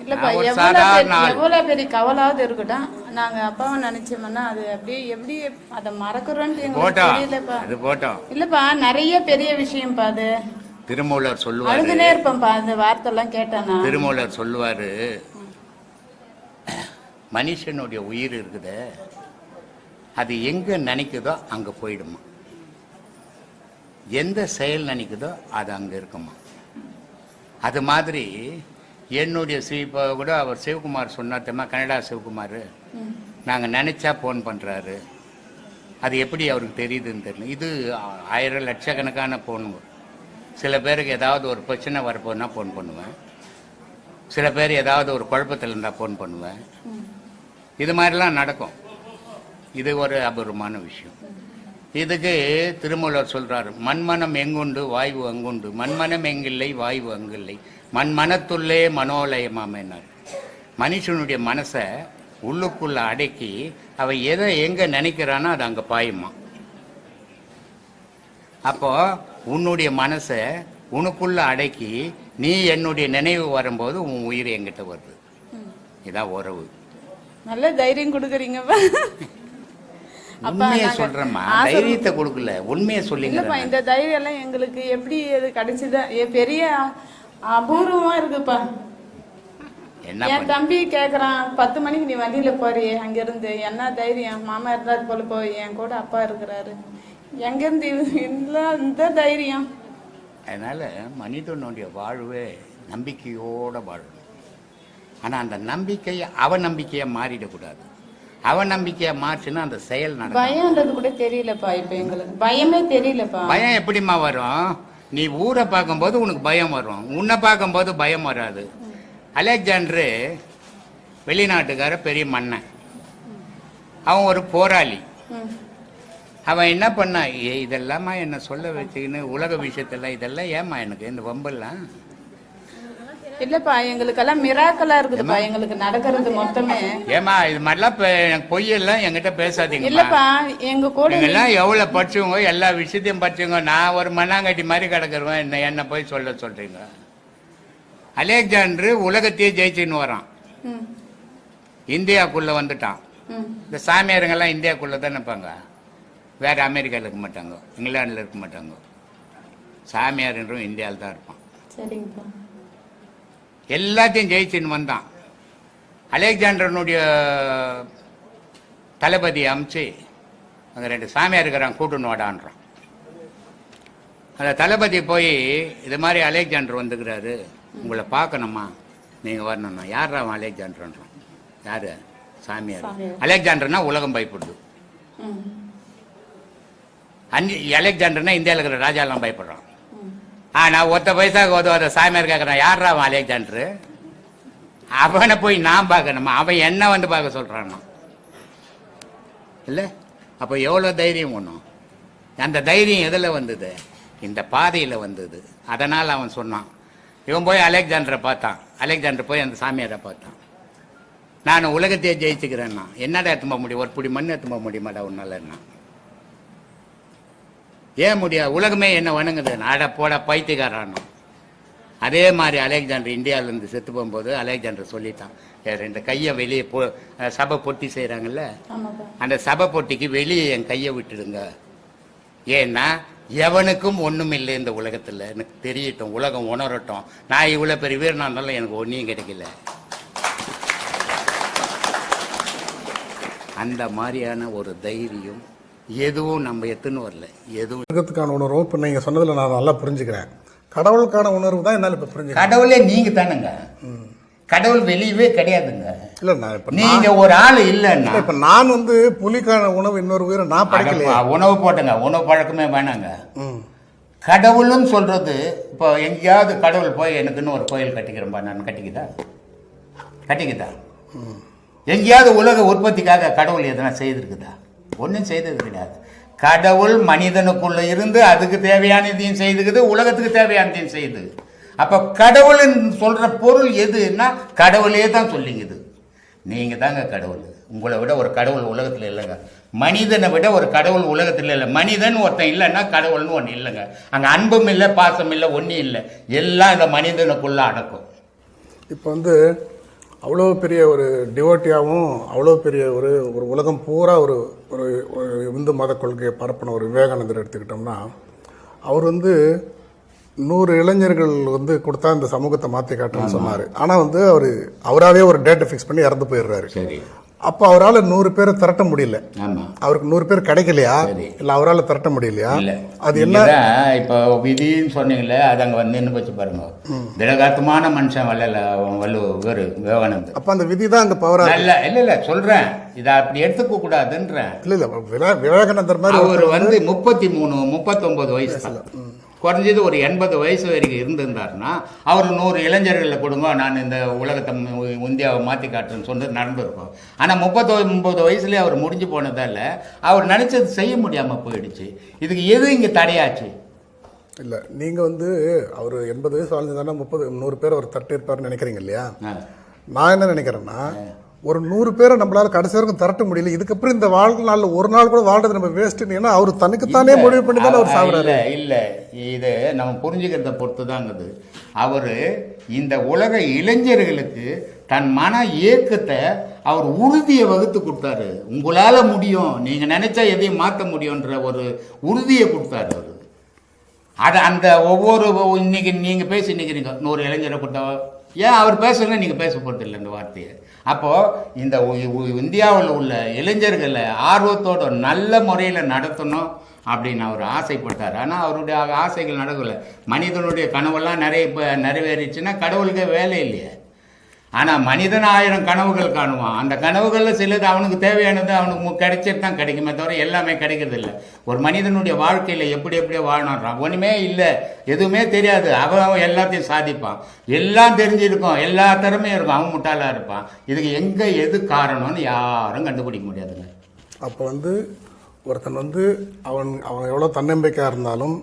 [SPEAKER 3] எவ்வளவு பெரிய கவலாவது இருக்கட்டும், நாங்க அப்பாவை நினைச்சோம்னா அது அப்படியே எப்படி அதை மறக்கிறோன்னு
[SPEAKER 2] போட்டோம்.
[SPEAKER 3] இல்லப்பா நிறைய பெரிய விஷயம்ப்பா அது.
[SPEAKER 2] திருமூலர் சொல்லுவாரு,
[SPEAKER 3] அழுதுனே இருப்பேன்ப்பா அந்த வார்த்தை எல்லாம் கேட்டானா.
[SPEAKER 2] திருமூலர் சொல்லுவாரு, மனுஷனுடைய உயிர் இருக்குது, அது எங்க நினைக்குதோ அங்க போயிடுமா. எந்த செயல் நினைக்குதோ அது அங்க இருக்குமா. அது மாதிரி என்னுடைய இப்போ கூட அவர் சிவகுமார் சொன்னார் தெரியுமா, கனடா சிவகுமார். நாங்கள் நினைச்சா ஃபோன் பண்ணுறாரு. அது எப்படி அவருக்கு தெரியுதுன்னு தெரியல. இது 1000 லட்சக்கணக்கான ஃபோனுங்க. சில பேருக்கு ஏதாவது ஒரு பிரச்சனை வரப்போனா ஃபோன் பண்ணுவேன், சில பேர் ஏதாவது ஒரு குழப்பத்தில் இருந்தால் ஃபோன் பண்ணுவேன். இது மாதிரிலாம் நடக்கும். இது ஒரு அபூர்வமான விஷயம். இதுக்கு திருமூலர் சொல்றாரு, மண்மனம் எங்குண்டு வாய்வு அங்குண்டு, மண்மனம் எங்கில்லை வாய்வு அங்கில்லை, மண்மனத்துள்ளே மனோலயமாமேனார். மனுஷனுடைய மனசை உள்ளுக்குள்ள அடக்கி அவன் எதை எங்க நினைக்கிறானோ அது அங்க பாயுமா. அப்போ உன்னுடைய மனசை உனக்குள்ள அடக்கி நீ என்னுடைய நினைவு வரும்போது உன் உயிர் என்கிட்ட வருது. இதான் உறவு.
[SPEAKER 3] நல்ல தைரியம் கொடுக்குறீங்க.
[SPEAKER 2] உண்மையை சொல்றேம்மா, தைரியத்தை கொடுக்கல, உண்மையை சொல்லிங்கப்பா.
[SPEAKER 3] இந்த தைரியம் எல்லாம் எங்களுக்கு எப்படி அது கிடைச்சதா பெரிய அபூர்வமா இருக்குப்பா. என் தம்பி கேக்குறான், 10 மணிக்கு நீ வண்டியில போறியே அங்க இருந்து, என்ன தைரியம்? மாமா இருந்தாது போல போய், என் கூட அப்பா இருக்கிறாரு, எங்க இருந்து இந்த தைரியம்?
[SPEAKER 2] அதனால மனிதனுடைய வாழ்வே நம்பிக்கையோட வாழணும். ஆனா அந்த நம்பிக்கையை அவநம்பிக்கையா மாறிடக்கூடாது. அவநம்பிக்கையா மாறிச்சுன்னா அந்த செயல் நடக்கும்.
[SPEAKER 3] பயம்ன்றது கூட தெரியலப்பா. இப்ப எங்களுக்கு பயமே தெரியலப்பா.
[SPEAKER 2] பயம் எப்படிமா வரும்? நீ ஊரை பார்க்கும்போது உனக்கு பயம் வரும், உன்னை பார்க்கும்போது பயம் வராது. அலெக்சாண்டரு வெளிநாட்டுக்கார பெரிய மன்னன், அவன் ஒரு போராளி. அவன் என்ன பண்ணா, இதெல்லாமா என்ன சொல்ல வச்சுக்கின்னு உலக விஷயத்தெல்லாம் இதெல்லாம் ஏமா எனக்கு இந்த வம்பெல்லாம்
[SPEAKER 3] இல்லப்பா. எங்களுக்கெல்லாம் மிராக்கலா இருக்குதுப்பா எங்களுக்கு நடக்கிறது மொத்தமே.
[SPEAKER 2] ஏமா இது மாதிரிலாம் பொய்யெல்லாம் என்கிட்ட பேசாதீங்க.
[SPEAKER 3] இல்லப்பா எங்க கூட
[SPEAKER 2] எல்லாம் எவ்வளவு படிச்சவங்க, எல்லா விஷயத்தையும் படிச்சவங்க. நான் ஒரு மண்ணாங்கட்டி மாதிரி கிடக்குறேன், என்ன போய் சொல்றீங்க? அலெக்சாண்டர் உலகத்தையே ஜெயிச்சுன்னு வரான், இந்தியாவுக்குள்ள வந்துட்டான். இந்த சாமியாருங்கெல்லாம் இந்தியாவுக்குள்ள தான் நிற்பாங்க, வேற அமெரிக்காவில் இருக்க மாட்டாங்க, இங்கிலாண்டில் இருக்க மாட்டாங்க. சாமியார்ன்றும் இந்தியாவில் தான் இருப்பான்.
[SPEAKER 3] சரிங்கப்பா.
[SPEAKER 2] எல்லாத்தையும் ஜெயிச்சுன்னு வந்தான். அலெக்சாண்டரனுடைய தளபதி அமிச்சு அங்கே 2 சாமியார் இருக்கிறான், கூட்டுன்னு வாடான்றான். அந்த தளபதி போய் இது மாதிரி அலெக்சாண்டர் வந்துக்கிறாரு, உங்களை பார்க்கணுமா, நீங்கள் வரணும்னா. யார் அவன் அலெக்சாண்டர்ன்றான்? யார்? சாமியார். அலெக்சாண்டர்னா உலகம் பயப்படுது. அலெக்சாண்டர்னா இந்தியாவில் இருக்கிற ராஜாலாம் பயப்படுறான். நான் ஒத்த பைசாவுக்கு உதவாத சாமியார் கேட்குறான், யாரா அவன் அலெக்சாண்டரு? அவனை போய் நான் பார்க்கணுமா, அவன் என்ன வந்து பார்க்க சொல்கிறான் இல்லை? அப்போ எவ்வளோ தைரியம் ஒன்றும். அந்த தைரியம் எதில் வந்தது? இந்த பாதையில் வந்தது. அதனால் அவன் சொன்னான். இவன் போய் அலெக்சாண்டரை பார்த்தான். அலெக்சாண்டர் போய் அந்த சாமியாரை பார்த்தான். நான் உலகத்தையே ஜெயிச்சுக்கிறேன்னா. என்னடா எடுத்து போக முடியும்? ஒரு புடி மண் எடுத்து போக முடியுமாடா உன்னாலன்னா? ஏன் முடியாது? உலகமே என்ன வணங்குது. அட போட பைத்தியக்காரானோ. அதே மாதிரி அலெக்சாண்டர் இந்தியாவிலேருந்து செத்து போகும்போது அலெக்சாண்டர் சொல்லிட்டான், ரெண்டு கையை வெளியே சபை பொட்டி செய்கிறாங்கல்ல, அந்த சபை பொட்டிக்கு வெளியே என் கையை விட்டுடுங்க. ஏன்னா எவனுக்கும் ஒன்றும் இல்லை இந்த உலகத்தில். எனக்கு தெரியட்டும், உலகம் உணரட்டும். நான் இவ்வளோ பெரிய வீரனா இருந்தாலும் எனக்கு ஒன்றையும் கிடைக்கல. அந்த மாதிரியான ஒரு தைரியம் எதுவும் நம்ம எத்துன்னு வரல. எதுவும்
[SPEAKER 4] உலகத்துக்கான உணர்வும் இப்போ நீங்கள் சொன்னதில் நான் நல்லா புரிஞ்சுக்கிறேன். கடவுளுக்கான உணர்வு தான் என்னால் இப்போ புரிஞ்சுக்கிறேன்.
[SPEAKER 2] கடவுளே நீங்கள் தானுங்க. கடவுள் வெளியவே கிடையாதுங்க.
[SPEAKER 4] இல்லை, நான் இப்போ
[SPEAKER 2] நீங்க ஒரு ஆள் இல்லைன்னா
[SPEAKER 4] இப்போ நான் வந்து புலிக்கான உணவு இன்னொரு உயிரை நான் படிக்கலையா?
[SPEAKER 2] உணவு போட்டுங்க, உணவு பழக்கமே வேணாங்க. கடவுள்னு சொல்றது இப்போ எங்கேயாவது கடவுள் போய் எனக்குன்னு ஒரு கோயில் கட்டிக்கிறேன்பா நான், கட்டிக்குதா? எங்கேயாவது உலக உற்பத்திக்காக கடவுள் எதனா செய்திருக்குதா? ஒன்றும் செய்தது கிடையாது. கடவுள் மனிதனுக்குள்ள இருந்து அதுக்கு தேவையானதையும் செய்துக்குது, உலகத்துக்கு தேவையானதையும் செய்யுது. அப்போ கடவுள் சொல்ற பொருள் எதுன்னா கடவுளே தான் சொல்லிங்குது. நீங்க தாங்க கடவுள். உங்களை விட ஒரு கடவுள் உலகத்தில் இல்லைங்க. மனிதனை விட ஒரு கடவுள் உலகத்தில் இல்லை. மனிதன் ஒருத்தன் இல்லைன்னா கடவுள்னு ஒன்று இல்லைங்க. அங்கே அன்பும் இல்லை, பாசம் இல்லை, ஒன்றும் இல்லை. எல்லாம் இந்த மனிதனுக்குள்ள அடக்கும்.
[SPEAKER 4] இப்போ வந்து அவ்வளோ பெரிய ஒரு டிவோட்டியாகவும் அவ்வளோ பெரிய ஒரு ஒரு உலகம் பூரா ஒரு ஒரு இந்து மத கொள்கையை பரப்பின ஒரு விவேகானந்தர் எடுத்துக்கிட்டோம்னா, அவர் வந்து 100 இளைஞர்கள் வந்து கொடுத்தா இந்த சமூகத்தை மாற்றி காட்டுன்னு சொன்னார். ஆனால் வந்து அவராகவே ஒரு டேட்டை ஃபிக்ஸ் பண்ணி இறந்து போயிடுறாரு.
[SPEAKER 2] சரி,
[SPEAKER 4] அப்போ அவரால் 100 பேரை திரட்ட முடியல. அவருக்கு 100 பேர் கிடைக்கலையா? இல்லை அவரால் திரட்ட முடியலையா? அது என்ன
[SPEAKER 2] இப்போ விதின்னு சொன்னீங்களே, அது அங்கே வந்து நின்று வச்சு பாருங்க. திடகாத்தமான மனுஷன் வள்ளுவர் விவேகானந்தர்.
[SPEAKER 4] அப்போ அந்த விதி தான் அங்கே பவரா
[SPEAKER 2] இல்லை இல்லை இல்லை சொல்கிறேன், இதை அப்படி எடுத்துக்க கூடாதுன்றேன்.
[SPEAKER 4] இல்லை இல்லை, விவேகானந்தர் மாதிரி
[SPEAKER 2] அவர் வந்து 33 39 வயசு தான். குறைஞ்சது ஒரு 80 வயசு வரைக்கும் இருந்திருந்தாருன்னா அவர் 100 இளைஞர்களில் கொடுங்க, நான் இந்த உலகத்தை இந்தியாவை மாற்றி காட்டுறேன்னு சொன்னது நடந்திருக்கும். ஆனால் 39 வயசுலேயே அவர் முடிஞ்சு போனதால் அவர் நினச்சது செய்ய முடியாமல் போயிடுச்சு. இதுக்கு எது இங்கே தடையாச்சு?
[SPEAKER 4] இல்லை, நீங்கள் வந்து அவர் 80 வயசு வாழ்ந்துதானே 100 பேர் அவர் தட்டிருப்பாருன்னு நினைக்கிறீங்க இல்லையா? நான் என்ன நினைக்கிறேன்னா, ஒரு 100 பேரை நம்மளால கடைசி வரைக்கும் திரட்ட முடியல. இதுக்கப்புறம் இந்த வாழ்நாளில் ஒரு நாள் கூட வாழ்றது நம்ம வேஸ்ட்டுன்னு. ஏன்னா அவர் தனக்குத்தானே முடிவு பண்ணி தானே அவர் சாப்பிட்றாரு.
[SPEAKER 2] இல்லை, இது நம்ம புரிஞ்சுக்கிறத பொறுத்து தாங்குது. அவர் இந்த உலக இளைஞர்களுக்கு தன் மன இயக்கத்தை அவர் உறுதியை வகுத்து கொடுத்தாரு. உங்களால் முடியும், நீங்கள் நினைச்சா எதையும் மாற்ற முடியுன்ற ஒரு உறுதியை கொடுத்தாரு அவர். அதை அந்த ஒவ்வொரு இன்னைக்கு நீங்கள் பேசி நிற்கிறீங்க 100 இளைஞரை கொடுத்தா, ஏன் அவர் பேசுறதுன்னா நீங்கள் பேச போகிறது இல்லை இந்த வார்த்தையை. அப்போது இந்த இந்தியாவில் உள்ள இளைஞர்களை ஆர்வத்தோடு நல்ல முறையில் நடத்தணும் அப்படின்னு அவர் ஆசைப்பட்டார். ஆனால் அவருடைய ஆசைகள் நடக்கலை. மனிதனுடைய கனவெல்லாம் நிறைவேறிச்சுன்னா கடவுளுக்கே வேலை இல்லையே. ஆனால் மனிதன் 1000 கனவுகள் காணுவான். அந்த கனவுகளில் சிலது அவனுக்கு தேவையானது அவனுக்கு கிடைச்சிட்டு தான் கிடைக்குமே தவிர எல்லாமே கிடைக்கிறதில்ல. ஒரு மனிதனுடைய வாழ்க்கையில் எப்படி வாழணுன்றான். ஒன்றுமே இல்லை, எதுவுமே தெரியாது, அவன் எல்லாத்தையும் சாதிப்பான். எல்லாம் தெரிஞ்சிருக்கும், எல்லா திறமையும் இருக்கும், அவன் முட்டாளாக இருப்பான். இதுக்கு எங்கே எது காரணம்னு யாரும் கண்டுபிடிக்க முடியாதுங்க.
[SPEAKER 4] அப்போ வந்து ஒருத்தன் வந்து அவன் எவ்வளோ தன்னம்பிக்கையாக இருந்தாலும்,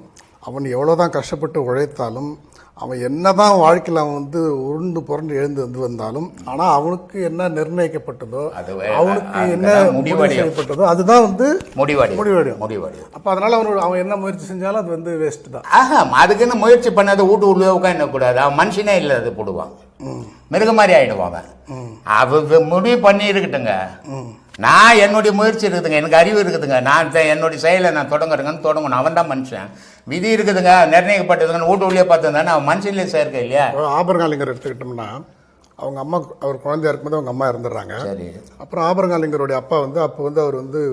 [SPEAKER 4] அவன் எவ்வளோ தான் கஷ்டப்பட்டு உழைத்தாலும், அவன் என்ன தான் வாழ்க்கையில் அவன் வந்து உருண்டு புரண்டு எழுந்து வந்தாலும், ஆனால் அவனுக்கு என்ன நிர்ணயிக்கப்பட்டதோ, அவனுக்கு என்ன முடிவடையப்பட்டதோ அதுதான் வந்து முடிவடையும். அப்போ அதனால அவன் என்ன முயற்சி செஞ்சாலும் அது வந்து வேஸ்ட் தான்.
[SPEAKER 2] அதுக்குன்னு முயற்சி பண்ணாத வீட்டு உள்ளே உட்காந்துக்கூடாது. அவன் மனுஷனே இல்லை, அது போடுவான், மிருக மாதிரி ஆயிடுவாங்க. அவ முடிவு பண்ணி இருக்கட்டுங்க. நான் என்னுடைய முயற்சி இருக்குதுங்க, எனக்கு அறிவு இருக்குதுங்க, நான் என்னுடைய செயலை நான் தொடங்குறேங்கன்னு தொடங்கணும். அவன் தான் மனுஷன். விதி இருக்குதுங்க, நிர்ணயிக்கப்பட்டதுங்கன்னு வீட்டு உள்ளே பார்த்துருந்தானே அவன் மனுஷன்லேயே சேர்க்க இல்லையா?
[SPEAKER 4] ஆபரகாலிங்கர் எடுத்துக்கிட்டோம்னா, அவங்க அம்மா அவர் குழந்தையா இருக்கும்போது அவங்க அம்மா இறந்துடுறாங்க. அப்புறம் ஆபரகாலிங்கருடைய அப்பா வந்து அப்போ வந்து அவர் வந்து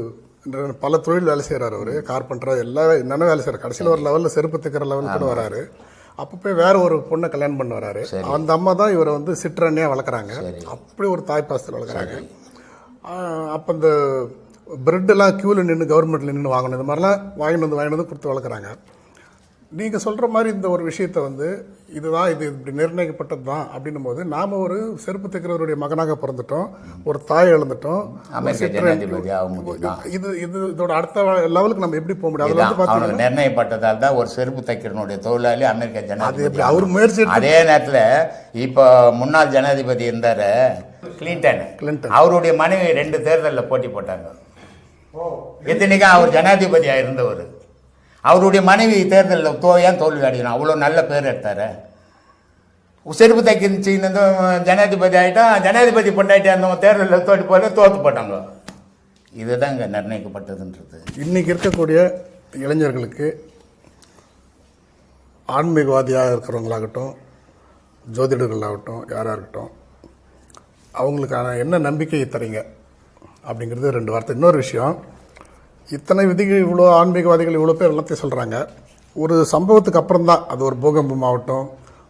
[SPEAKER 4] பல தொழில் வேலை செய்கிறார் அவர், கார்பெண்டர் எல்லா என்னென்ன வேலை செய்கிறார். கடைசியில் ஒரு லெவலில் செருப்பு தைக்கிற லெவலுக்கு கூட வராரு. அப்போ போய் வேற ஒரு பொண்ணை கல்யாணம் பண்ண வராரு. அந்த அம்மா தான் இவரை வந்து சிற்றண்ணியாக வளர்க்குறாங்க. அப்படி ஒரு தாய்ப்பாசத்தில் வளர்க்குறாங்க. அப்போ இந்த பிரெட்டெல்லாம் க்யூவில் நின்று கவர்மெண்ட்டில் நின்று வாங்கணும், இந்த மாதிரிலாம் வாங்கிட்டு வந்து கொடுத்து வளர்க்குறாங்க. நீங்கள் சொல்கிற மாதிரி இந்த ஒரு விஷயத்தை வந்து இதுதான் இது இப்படி நிர்ணயிக்கப்பட்டது தான் அப்படின்னும் போது நாம் ஒரு செருப்பு தைக்கிறவருடைய மகனாக பிறந்துட்டோம், ஒரு தாய் இழந்துட்டோம். இது இது இதோட அடுத்த லெவலுக்கு நம்ம எப்படி போக முடியும்? அதில் வந்து பார்த்தீங்கன்னா
[SPEAKER 2] நிர்ணயிப்பட்டதால் தான் ஒரு செருப்பு தைக்கிறனுடைய தொழிலாளி அமெரிக்க ஜனாதிபதி.
[SPEAKER 4] அவர் முயற்சி.
[SPEAKER 2] அதே நேரத்தில் இப்போ முன்னாள் ஜனாதிபதி இருந்தார் கிளின்டன், அவருடைய மனைவி 2 தேர்தலில் போட்டி போட்டாங்க. எத்தனைக்கும் அவர் ஜனாதிபதியாக இருந்தவர். அவருடைய மனைவி தேர்தலில் ஏன் தோல்வி அடையணும்? அவ்வளோ நல்ல பேர் எடுத்தார். செருப்பு தைக்கின்னு ஜனாதிபதி ஆகிட்டா, ஜனாதிபதி பொண்டாயிட்டா இருந்தவங்க தேர்தலில் தோற்று போட்டாங்க. இதுதான் இங்கே நிர்ணயிக்கப்பட்டதுன்றது.
[SPEAKER 4] இன்றைக்கி இருக்கக்கூடிய இளைஞர்களுக்கு ஆன்மீகவாதியாக இருக்கிறவங்களாகட்டும், ஜோதிடர்களாகட்டும், யாராக இருக்கட்டும், அவங்களுக்கான என்ன நம்பிக்கையை தரீங்க அப்படிங்கிறது 2 வார்த்தை. இன்னொரு விஷயம், இத்தனை விதிகள், இவ்வளோ ஆன்மீகவாதிகள் இவ்வளோ பேர் எல்லாத்தையும் சொல்கிறாங்க. ஒரு சம்பவத்துக்கு அப்புறம் தான், அது ஒரு பூகம்பம் ஆகட்டும்,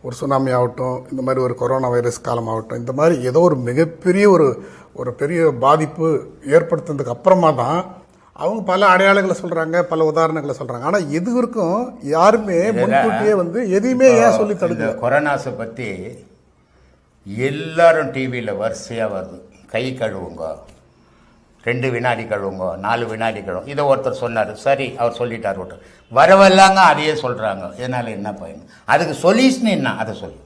[SPEAKER 4] ஒரு சுனாமி ஆகட்டும், இந்த மாதிரி ஒரு கொரோனா வைரஸ் காலம் ஆகட்டும், இந்த மாதிரி ஏதோ ஒரு மிகப்பெரிய ஒரு பெரிய பாதிப்பு ஏற்படுத்துனதுக்கு அப்புறமா தான் அவங்க பல அடையாளங்களை சொல்கிறாங்க, பல உதாரணங்களை சொல்கிறாங்க. ஆனால் இது வரைக்கும் யாருமே முன்கூட்டியே வந்து எதையுமே ஏன் சொல்லி தடுக்கல.
[SPEAKER 2] கொரோனாஸை பற்றி எல்லாரும் டிவியில் வரிசையாக வருது. கை கழுவுங்க, 2 வினாடி கழுவுங்க, 4 வினாடி கழுவும். இதை ஒருத்தர் சொன்னார், சரி அவர் சொல்லிட்டார். ஒருத்தர் வரவெல்லாங்க அதையே சொல்கிறாங்க. இதனால் என்ன பயன்? அதுக்கு சொல்யூஷன் என்ன அதை சொல்லு.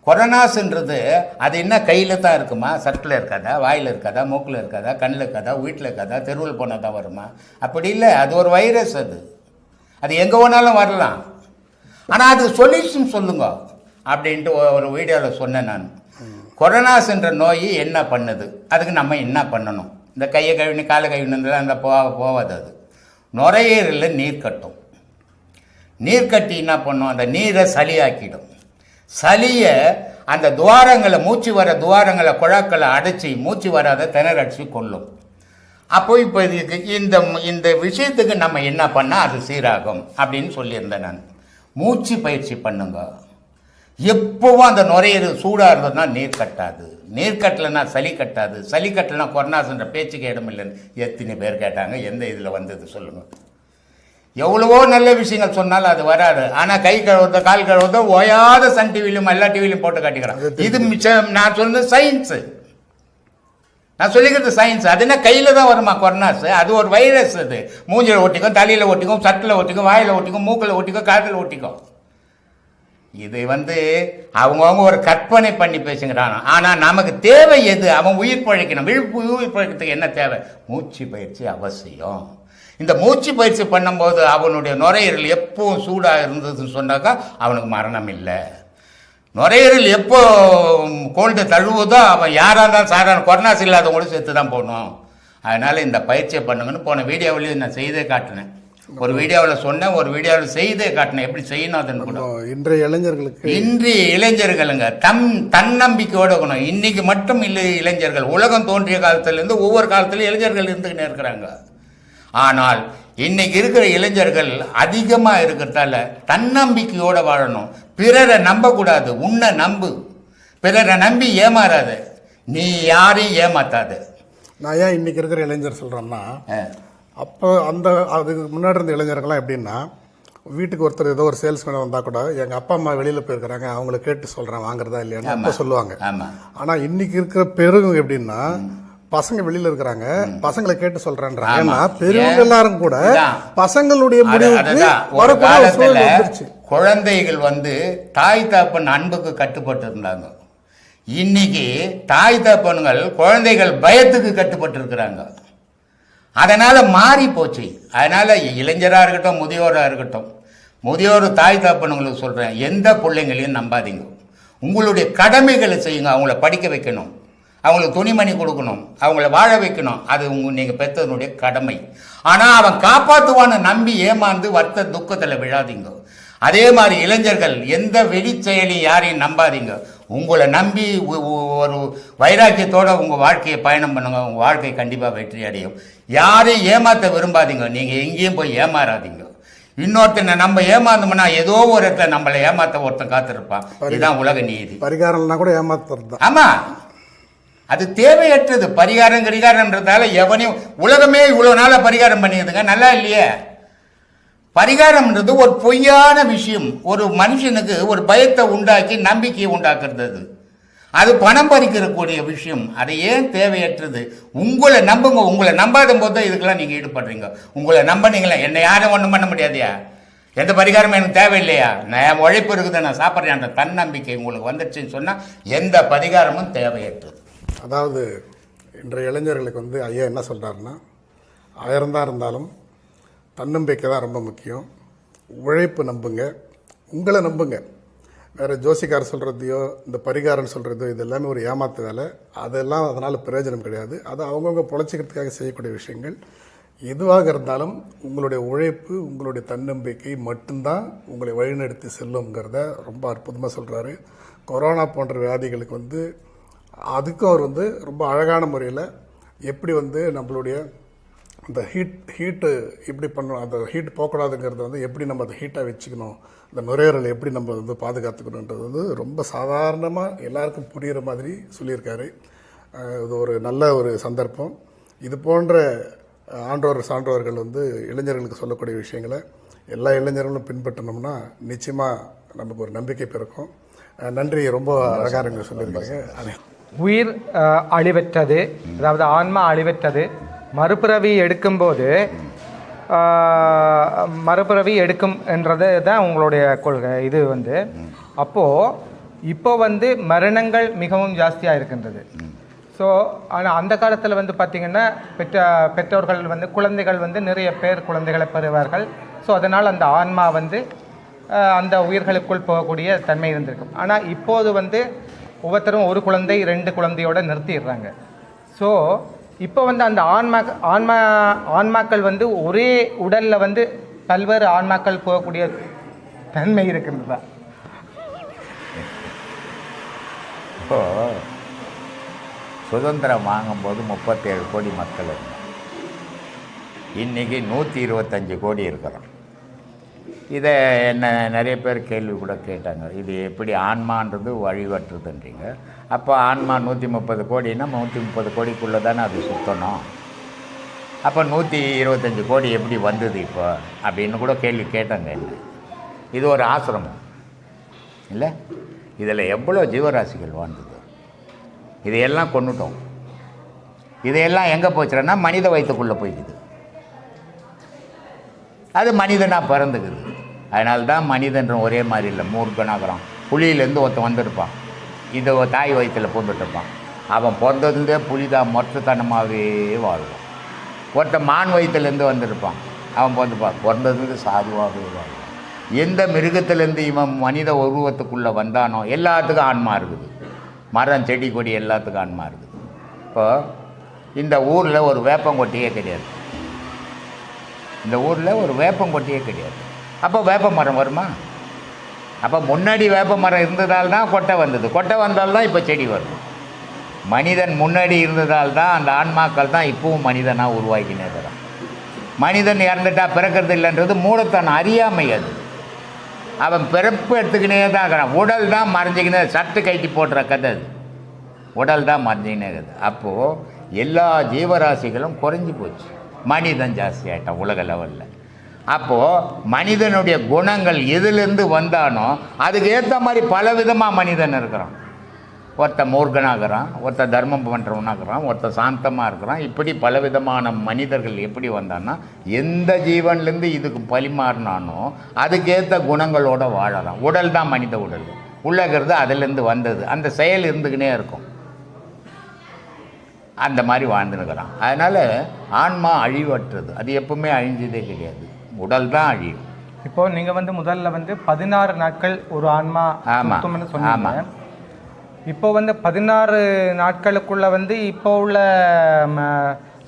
[SPEAKER 2] கொரோனாஸ்ன்றது அது என்ன கையில் தான் இருக்குமா? சட்டில் இருக்காதா, வாயில் இருக்காதா, மூக்கில் இருக்காதா, கண்ணில் இருக்காதா, வீட்டில் இருக்காதா, தெருவில் போனால் தான் வருமா? அப்படி இல்லை, அது ஒரு வைரஸ். அது எங்கே வேணாலும் வரலாம். ஆனால் அதுக்கு சொல்யூஷன் சொல்லுங்க அப்படின்ட்டு ஒரு வீடியோவில் சொன்னேன் நான். கொரோனாஸ்ன்ற நோய் என்ன பண்ணுது, அதுக்கு நம்ம என்ன பண்ணணும்? இந்த கையை கழுவினு காலை கழுவினு அந்த போகாது. அது நுரையீரலில் நீர் கட்டும். நீர் கட்டி என்ன பண்ணும்? அந்த நீரை சளியாக்கிடும். சளியை அந்த துவாரங்களை, மூச்சு வர துவாரங்களை, குழாக்களை அடைச்சி மூச்சு வராத திணறடிச்சு கொள்ளும். அப்போ இப்போ இதுக்கு இந்த விஷயத்துக்கு நம்ம என்ன பண்ணால் அது சீராகும் அப்படின்னு சொல்லியிருந்தேன் நான். மூச்சு பயிற்சி பண்ணுங்க. எப்போவும் அந்த நுரையீரல் சூடாக இருந்ததுன்னா நீர் கட்டாது, நீர் கட்டலைன்னா சளி கட்டாது, சளி கட்டலைன்னா கொரோனாஸ்ன்ற பேச்சுக்கு இடம் இல்லைன்னு எத்தனை பேர் கேட்டாங்க. எந்த இதில் வந்தது சொல்லுங்கள்? எவ்வளவோ நல்ல விஷயங்கள் சொன்னாலும் அது வராது. ஆனால் கை கழுவுறத, கால் கழுவுறத ஓயாத சன் டிவிலையும் எல்லா டிவிலையும் போட்டு காட்டிக்கிறான். இது நான் சொன்னது சயின்ஸு, நான் சொல்லிக்கிறது சயின்ஸ். அது என்ன கையில் தான் வருமா கொரோனாஸ்? அது ஒரு வைரஸ். அது மூஞ்சில் ஒட்டிக்கும், தலையில் ஒட்டிக்கும், சட்டில் ஒட்டிக்கும், வாயில் ஒட்டிக்கும், மூக்கில் ஒட்டிக்கும், காதில் ஒட்டிக்கும். இது அவங்கவுங்க ஒரு கற்பனை பண்ணி பேசுகிறான். ஆனால் நமக்கு தேவை எது? அவன் உயிர் பழைக்கணும். உயிர் பழைக்கிறதுக்கு என்ன தேவை? மூச்சு பயிற்சி அவசியம். இந்த மூச்சு பயிற்சி பண்ணும்போது அவனுடைய நுரையீரல் எப்பவும் சூடாக இருந்ததுன்னு சொன்னாக்கா அவனுக்கு மரணம் இல்லை. நுரையீரல் எப்போ கோல்டு தழுவுதோ அவன் யாராக இருந்தாலும் சாதாரண கொரோனாஸ் இல்லாதவங்களும் சேர்த்து தான் போகணும். அதனால் இந்த பயிற்சியை பண்ணுங்கன்னு போன வீடியோவிலையும் நான் செய்தே காட்டினேன். ஒரு வீடியோவில் சொன்னேன், ஒரு வீடியோவில் செய்தே காட்டினேன் எப்படி செய்யணும் அதுன்னு கூட. இன்றைய இளைஞர்களுங்க தன்னம்பிக்கையோடு இருக்கணும். இன்னைக்கு மட்டும் இல்லை இளைஞர்கள், உலகம் தோன்றிய காலத்திலேருந்து ஒவ்வொரு காலத்திலும் இளைஞர்கள் இருந்துக்கிட்டே இருக்கிறாங்க. ஆனால் இன்னைக்கு இருக்கிற இளைஞர்கள் அதிகமாக இருக்கிறதால தன்னம்பிக்கையோடு வாழணும். பிறரை நம்பக்கூடாது, உன்னை நம்பு. பிறரை நம்பி ஏமாறாத, நீ யாரையும் ஏமாத்தாத.
[SPEAKER 4] நான் ஏன் இன்னைக்கு இருக்கிற இளைஞர் சொல்கிறேன்னா, அப்போ அதுக்கு முன்னாடி இருந்த இளைஞர்கள்லாம் எப்படின்னா, வீட்டுக்கு ஒருத்தர் ஏதோ ஒரு சேல்ஸ்மேன் வந்தால் கூட எங்கள் அப்பா அம்மா வெளியில் போயிருக்கிறாங்க, அவங்கள கேட்டு சொல்கிறேன் வாங்குறதா இல்லையான்னு அப்போ சொல்லுவாங்க. ஆனால் இன்னைக்கு இருக்கிற பெருங்க எப்படின்னா, பசங்க வெளியில இருக்கிறாங்க, பசங்களை கேட்டு சொல்றேன்றாங்க. ஏன்னா பெரியவங்க எல்லாரும் கூட பசங்களுடைய முடிவுக்கு வரக்கூடிய சூழல் வந்துருச்சு.
[SPEAKER 2] குழந்தைகள் தாய் தகப்பன் அன்புக்கு கட்டுப்பட்டு இருந்தாங்க. இன்னைக்கு தாய் தகப்பன்கள் குழந்தைகள் பயத்துக்கு கட்டுப்பட்டு இருக்கிறாங்க. அதனால மாறி போச்சு. அதனால இளைஞராக இருக்கட்டும், முதியோராக இருக்கட்டும், முதியோர் தாய் தகப்பனுங்களுக்கு சொல்றேன், எந்த பிள்ளைங்களையும் நம்பாதீங்க. உங்களுடைய கடமைகளை செய்யுங்க. அவங்கள படிக்க வைக்கணும், அவங்களுக்கு துணிமணி கொடுக்கணும், அவங்கள வாழ வைக்கணும். அது நீங்கள் பெற்றதனுடைய கடமை. ஆனால் அவன் காப்பாற்றுவான்னு நம்பி ஏமாந்து வருத்த துக்கத்தில் விழாதீங்க. அதே மாதிரி இளைஞர்கள் எந்த வெடி செயலையும் யாரையும் நம்பாதீங்க. உங்களை நம்பி ஒரு வைராக்கியத்தோட உங்கள் வாழ்க்கையை பயணம் பண்ணுங்க. உங்கள் வாழ்க்கை கண்டிப்பாக வெற்றி அடையும். யாரையும் ஏமாற்ற விரும்பாதீங்க. நீங்கள் எங்கேயும் போய் ஏமாறாதீங்க. இன்னொருத்தனை நம்ம ஏமாந்தோம்னா ஏதோ ஒரு இடத்துல நம்மளை ஏமாத்த ஒருத்தன் காத்திருப்பான். இதுதான் உலக நீதி.
[SPEAKER 4] பரிகாரம்னா கூட ஏமாத்துறது.
[SPEAKER 2] ஆமா, அது தேவையற்றது. பரிகாரம்ன்றதால எவனையும் உலகமே இவ்வளவு நாள பரிகாரம் பண்ணிடுதுங்க, நல்லா இல்லையே. பரிகாரம்ன்றது ஒரு பொய்யான விஷயம். ஒரு மனுஷனுக்கு ஒரு பயத்தை உண்டாக்கி நம்பிக்கையை உண்டாக்குறது. அது பணம் பறிக்கிறக்கூடிய விஷயம். அது ஏன் தேவையற்றது? உங்களை நம்புங்க. உங்களை நம்பாத போது தான் இதுக்கெல்லாம் நீங்க ஈடுபடுறீங்க. உங்களை நம்பினீங்களா, என்னை யாரும் ஒன்றும் பண்ண முடியாதையா, எந்த பரிகாரமும் எனக்கு தேவையில்லையா, நான் உழைப்பு இருக்குது, நான் சாப்பிட்றேன், தன்னம்பிக்கை உங்களுக்கு வந்துடுச்சுன்னு சொன்னா எந்த பரிகாரமும் தேவையற்றது.
[SPEAKER 4] அதாவது இன்றைய இளைஞர்களுக்கு வந்து ஐயா என்ன சொல்கிறாருன்னா, 1000 தான் இருந்தாலும் தன்னம்பிக்கை தான் ரொம்ப முக்கியம். உழைப்பு நம்புங்க, உங்களை நம்புங்க. வேறு ஜோசிக்கார் சொல்கிறதையோ இந்த பரிகாரம் சொல்கிறதோ இது எல்லாமே ஒரு ஏமாத்து வேலை. அதெல்லாம் அதனால் பிரயோஜனம் கிடையாது. அது அவங்கவுங்க பொழைச்சிக்கிறதுக்காக செய்யக்கூடிய விஷயங்கள். எதுவாக இருந்தாலும் உங்களுடைய உழைப்பு, உங்களுடைய தன்னம்பிக்கை மட்டும்தான் உங்களை வழிநடத்தி செல்லுங்கிறத ரொம்ப அற்புதமாக சொல்கிறாரு. கொரோனா போன்ற வியாதிகளுக்கு வந்து அதுக்கும் அவர் வந்து ரொம்ப அழகான முறையில் எப்படி வந்து நம்மளுடைய அந்த ஹீட்டு எப்படி பண்ணணும், அந்த ஹீட் போகக்கூடாதுங்கிறத வந்து எப்படி நம்ம அதை ஹீட்டாக வச்சுக்கணும், அந்த நுரையீரலை எப்படி நம்ம வந்து பாதுகாத்துக்கணுன்றது வந்து ரொம்ப சாதாரணமாக எல்லாருக்கும் புரிகிற மாதிரி சொல்லியிருக்காரு. இது ஒரு நல்ல ஒரு சந்தர்ப்பம். இது போன்ற சான்றோர்கள் வந்து இளைஞர்களுக்கு சொல்லக்கூடிய விஷயங்களை எல்லா இளைஞர்களும் பின்பற்றினோம்னா நிச்சயமாக நமக்கு ஒரு நம்பிக்கை பிறக்கும். நன்றி, ரொம்ப அழகாக சொல்லியிருக்காங்க.
[SPEAKER 5] உயிர் அழிவற்றது, அதாவது ஆன்மா அழிவற்றது. மறுபிறவி எடுக்கும்போது மறுபிறவி எடுக்கும் என்றது தான் உங்களுடைய கொள்கை. இது வந்து இப்போ வந்து மரணங்கள் மிகவும் ஜாஸ்தியாக இருக்கின்றது. ஸோ ஆனால் அந்த காலத்தில் வந்து பார்த்திங்கன்னா பெற்றோர்கள் வந்து குழந்தைகள் வந்து நிறைய பேர் குழந்தைகளை பெறுவார்கள். ஸோ அதனால் அந்த ஆன்மா வந்து அந்த உயிர்களுக்குள் போகக்கூடிய தன்மை இருந்திருக்கும். ஆனால் இப்போது வந்து ஒவ்வொருத்தரும் ஒரு குழந்தை 2 குழந்தையோடு நிறுத்திடுறாங்க. ஸோ இப்போ வந்து அந்த ஆன்மாக்கள் வந்து ஒரே உடலில் வந்து பல்வேறு ஆன்மாக்கள் போகக்கூடிய தன்மை இருக்கின்றதா?
[SPEAKER 2] இப்போ சுதந்திரம் வாங்கும்போது 37 கோடி மக்கள் இருந்தாங்க. இன்றைக்கி 125 கோடி இருக்கிறோம். இதை என்ன நிறைய பேர் கேள்வி கூட கேட்டாங்க, இது எப்படி ஆன்மான்றது வழிவற்றுதுன்றீங்க. அப்போ ஆன்மா 130 கோடின்னா 130 கோடிக்குள்ளே தானே அது சுற்றணும். அப்போ 125 கோடி எப்படி வந்தது இப்போ அப்படின்னு கூட கேள்வி கேட்டாங்க. என்ன இது ஒரு ஆசிரமம் இல்லை? இதில் எவ்வளோ ஜீவராசிகள் வாழ்ந்தது. இதையெல்லாம் கொண்டுட்டோம். இதையெல்லாம் எங்கே போச்சுன்னா மனித வயிற்றுக்குள்ளே போய்க்குது. அது மனிதனாக பிறந்துக்குது. அதனால தான் மனிதன்ற ஒரே மாதிரி இல்லை, மூர்க்கனாகிறான். புலியிலேருந்து ஒருத்தன் வந்திருப்பான், இந்த தாய் வயிற்றில் பூந்துட்டுருப்பான். அவன் பிறந்ததுலேருந்தே புலிதான் மொத்தத்தனமாகவே வாழ்வான். ஒருத்தன் மான் வயிற்றுலேருந்து வந்திருப்பான், அவன் பிறந்ததுலேருந்து சாதுவாகவே வாழ்வான். எந்த மிருகத்திலேருந்து இவன் மனித உருவத்துக்குள்ளே வந்தானோ எல்லாத்துக்கும் ஆன்மா இருக்குது. மரம் செடி கொடி எல்லாத்துக்கும் ஆன்மா இருக்குது. இப்போ இந்த ஊரில் ஒரு வேப்பங்கொட்டியே கிடையாது. இந்த ஊரில் ஒரு வேப்பங்கொட்டியே கிடையாது. அப்போ வேப்ப மரம் வருமா? அப்போ முன்னாடி வேப்ப மரம் இருந்ததால் தான் கொட்டை வந்தது. கொட்டை வந்தால் தான் இப்போ செடி வருது. மனிதன் முன்னாடி இருந்ததால் தான் அந்த ஆன்மாக்கள் தான் இப்பவும் மனிதனாக உருவாக்கினே தரான். மனிதன் இறந்துட்டா பிறக்கிறது இல்லைன்றது மூடத்தனம், அறியாமை. அது அவன் பிறப்பு எடுத்துக்கினே தான் இருக்கிறான். உடல் தான் மறைஞ்சிக்கினே, சட்டு கைட்டி போடுற கதை. அது உடல் தான் மறைஞ்சிக்கினே இருக்குது. அப்போது எல்லா ஜீவராசிகளும் குறைஞ்சி போச்சு, மனிதன் ஜாஸ்தி ஆகிட்டான் உலக லெவலில். அப்போது மனிதனுடைய குணங்கள் எதுலேருந்து வந்தானோ அதுக்கு ஏற்ற மாதிரி பல விதமாக மனிதன் இருக்கிறான். ஒருத்தன் மூர்க்கனாகிறான், ஒருத்தன் தர்மம் பண்ணுறவனாகிறான், ஒருத்தன் சாந்தமாக இருக்கிறான். இப்படி பலவிதமான மனிதர்கள் எப்படி வந்தான்னா எந்த ஜீவன்லேருந்து இதுக்கு பரிமாறினானோ அதுக்கேற்ற குணங்களோடு வாழறான். உடல் தான் மனித உடல், உள்ளகிறது அதிலேருந்து வந்தது. அந்த செயல் இருந்துக்கினே இருக்கும். அந்த மாதிரி வாழ்ந்துனுக்கிறான். அதனால் ஆன்மா அழிவற்றது, அது எப்பவுமே அழிஞ்சதே கிடையாது. உடல் தான் அழியும்.
[SPEAKER 5] இப்போது நீங்கள் வந்து முதல்ல வந்து 16 நாட்கள் ஒரு ஆன்மா சொன்னீங்க. இப்போ வந்து 16 நாட்களுக்குள்ள வந்து இப்போ உள்ள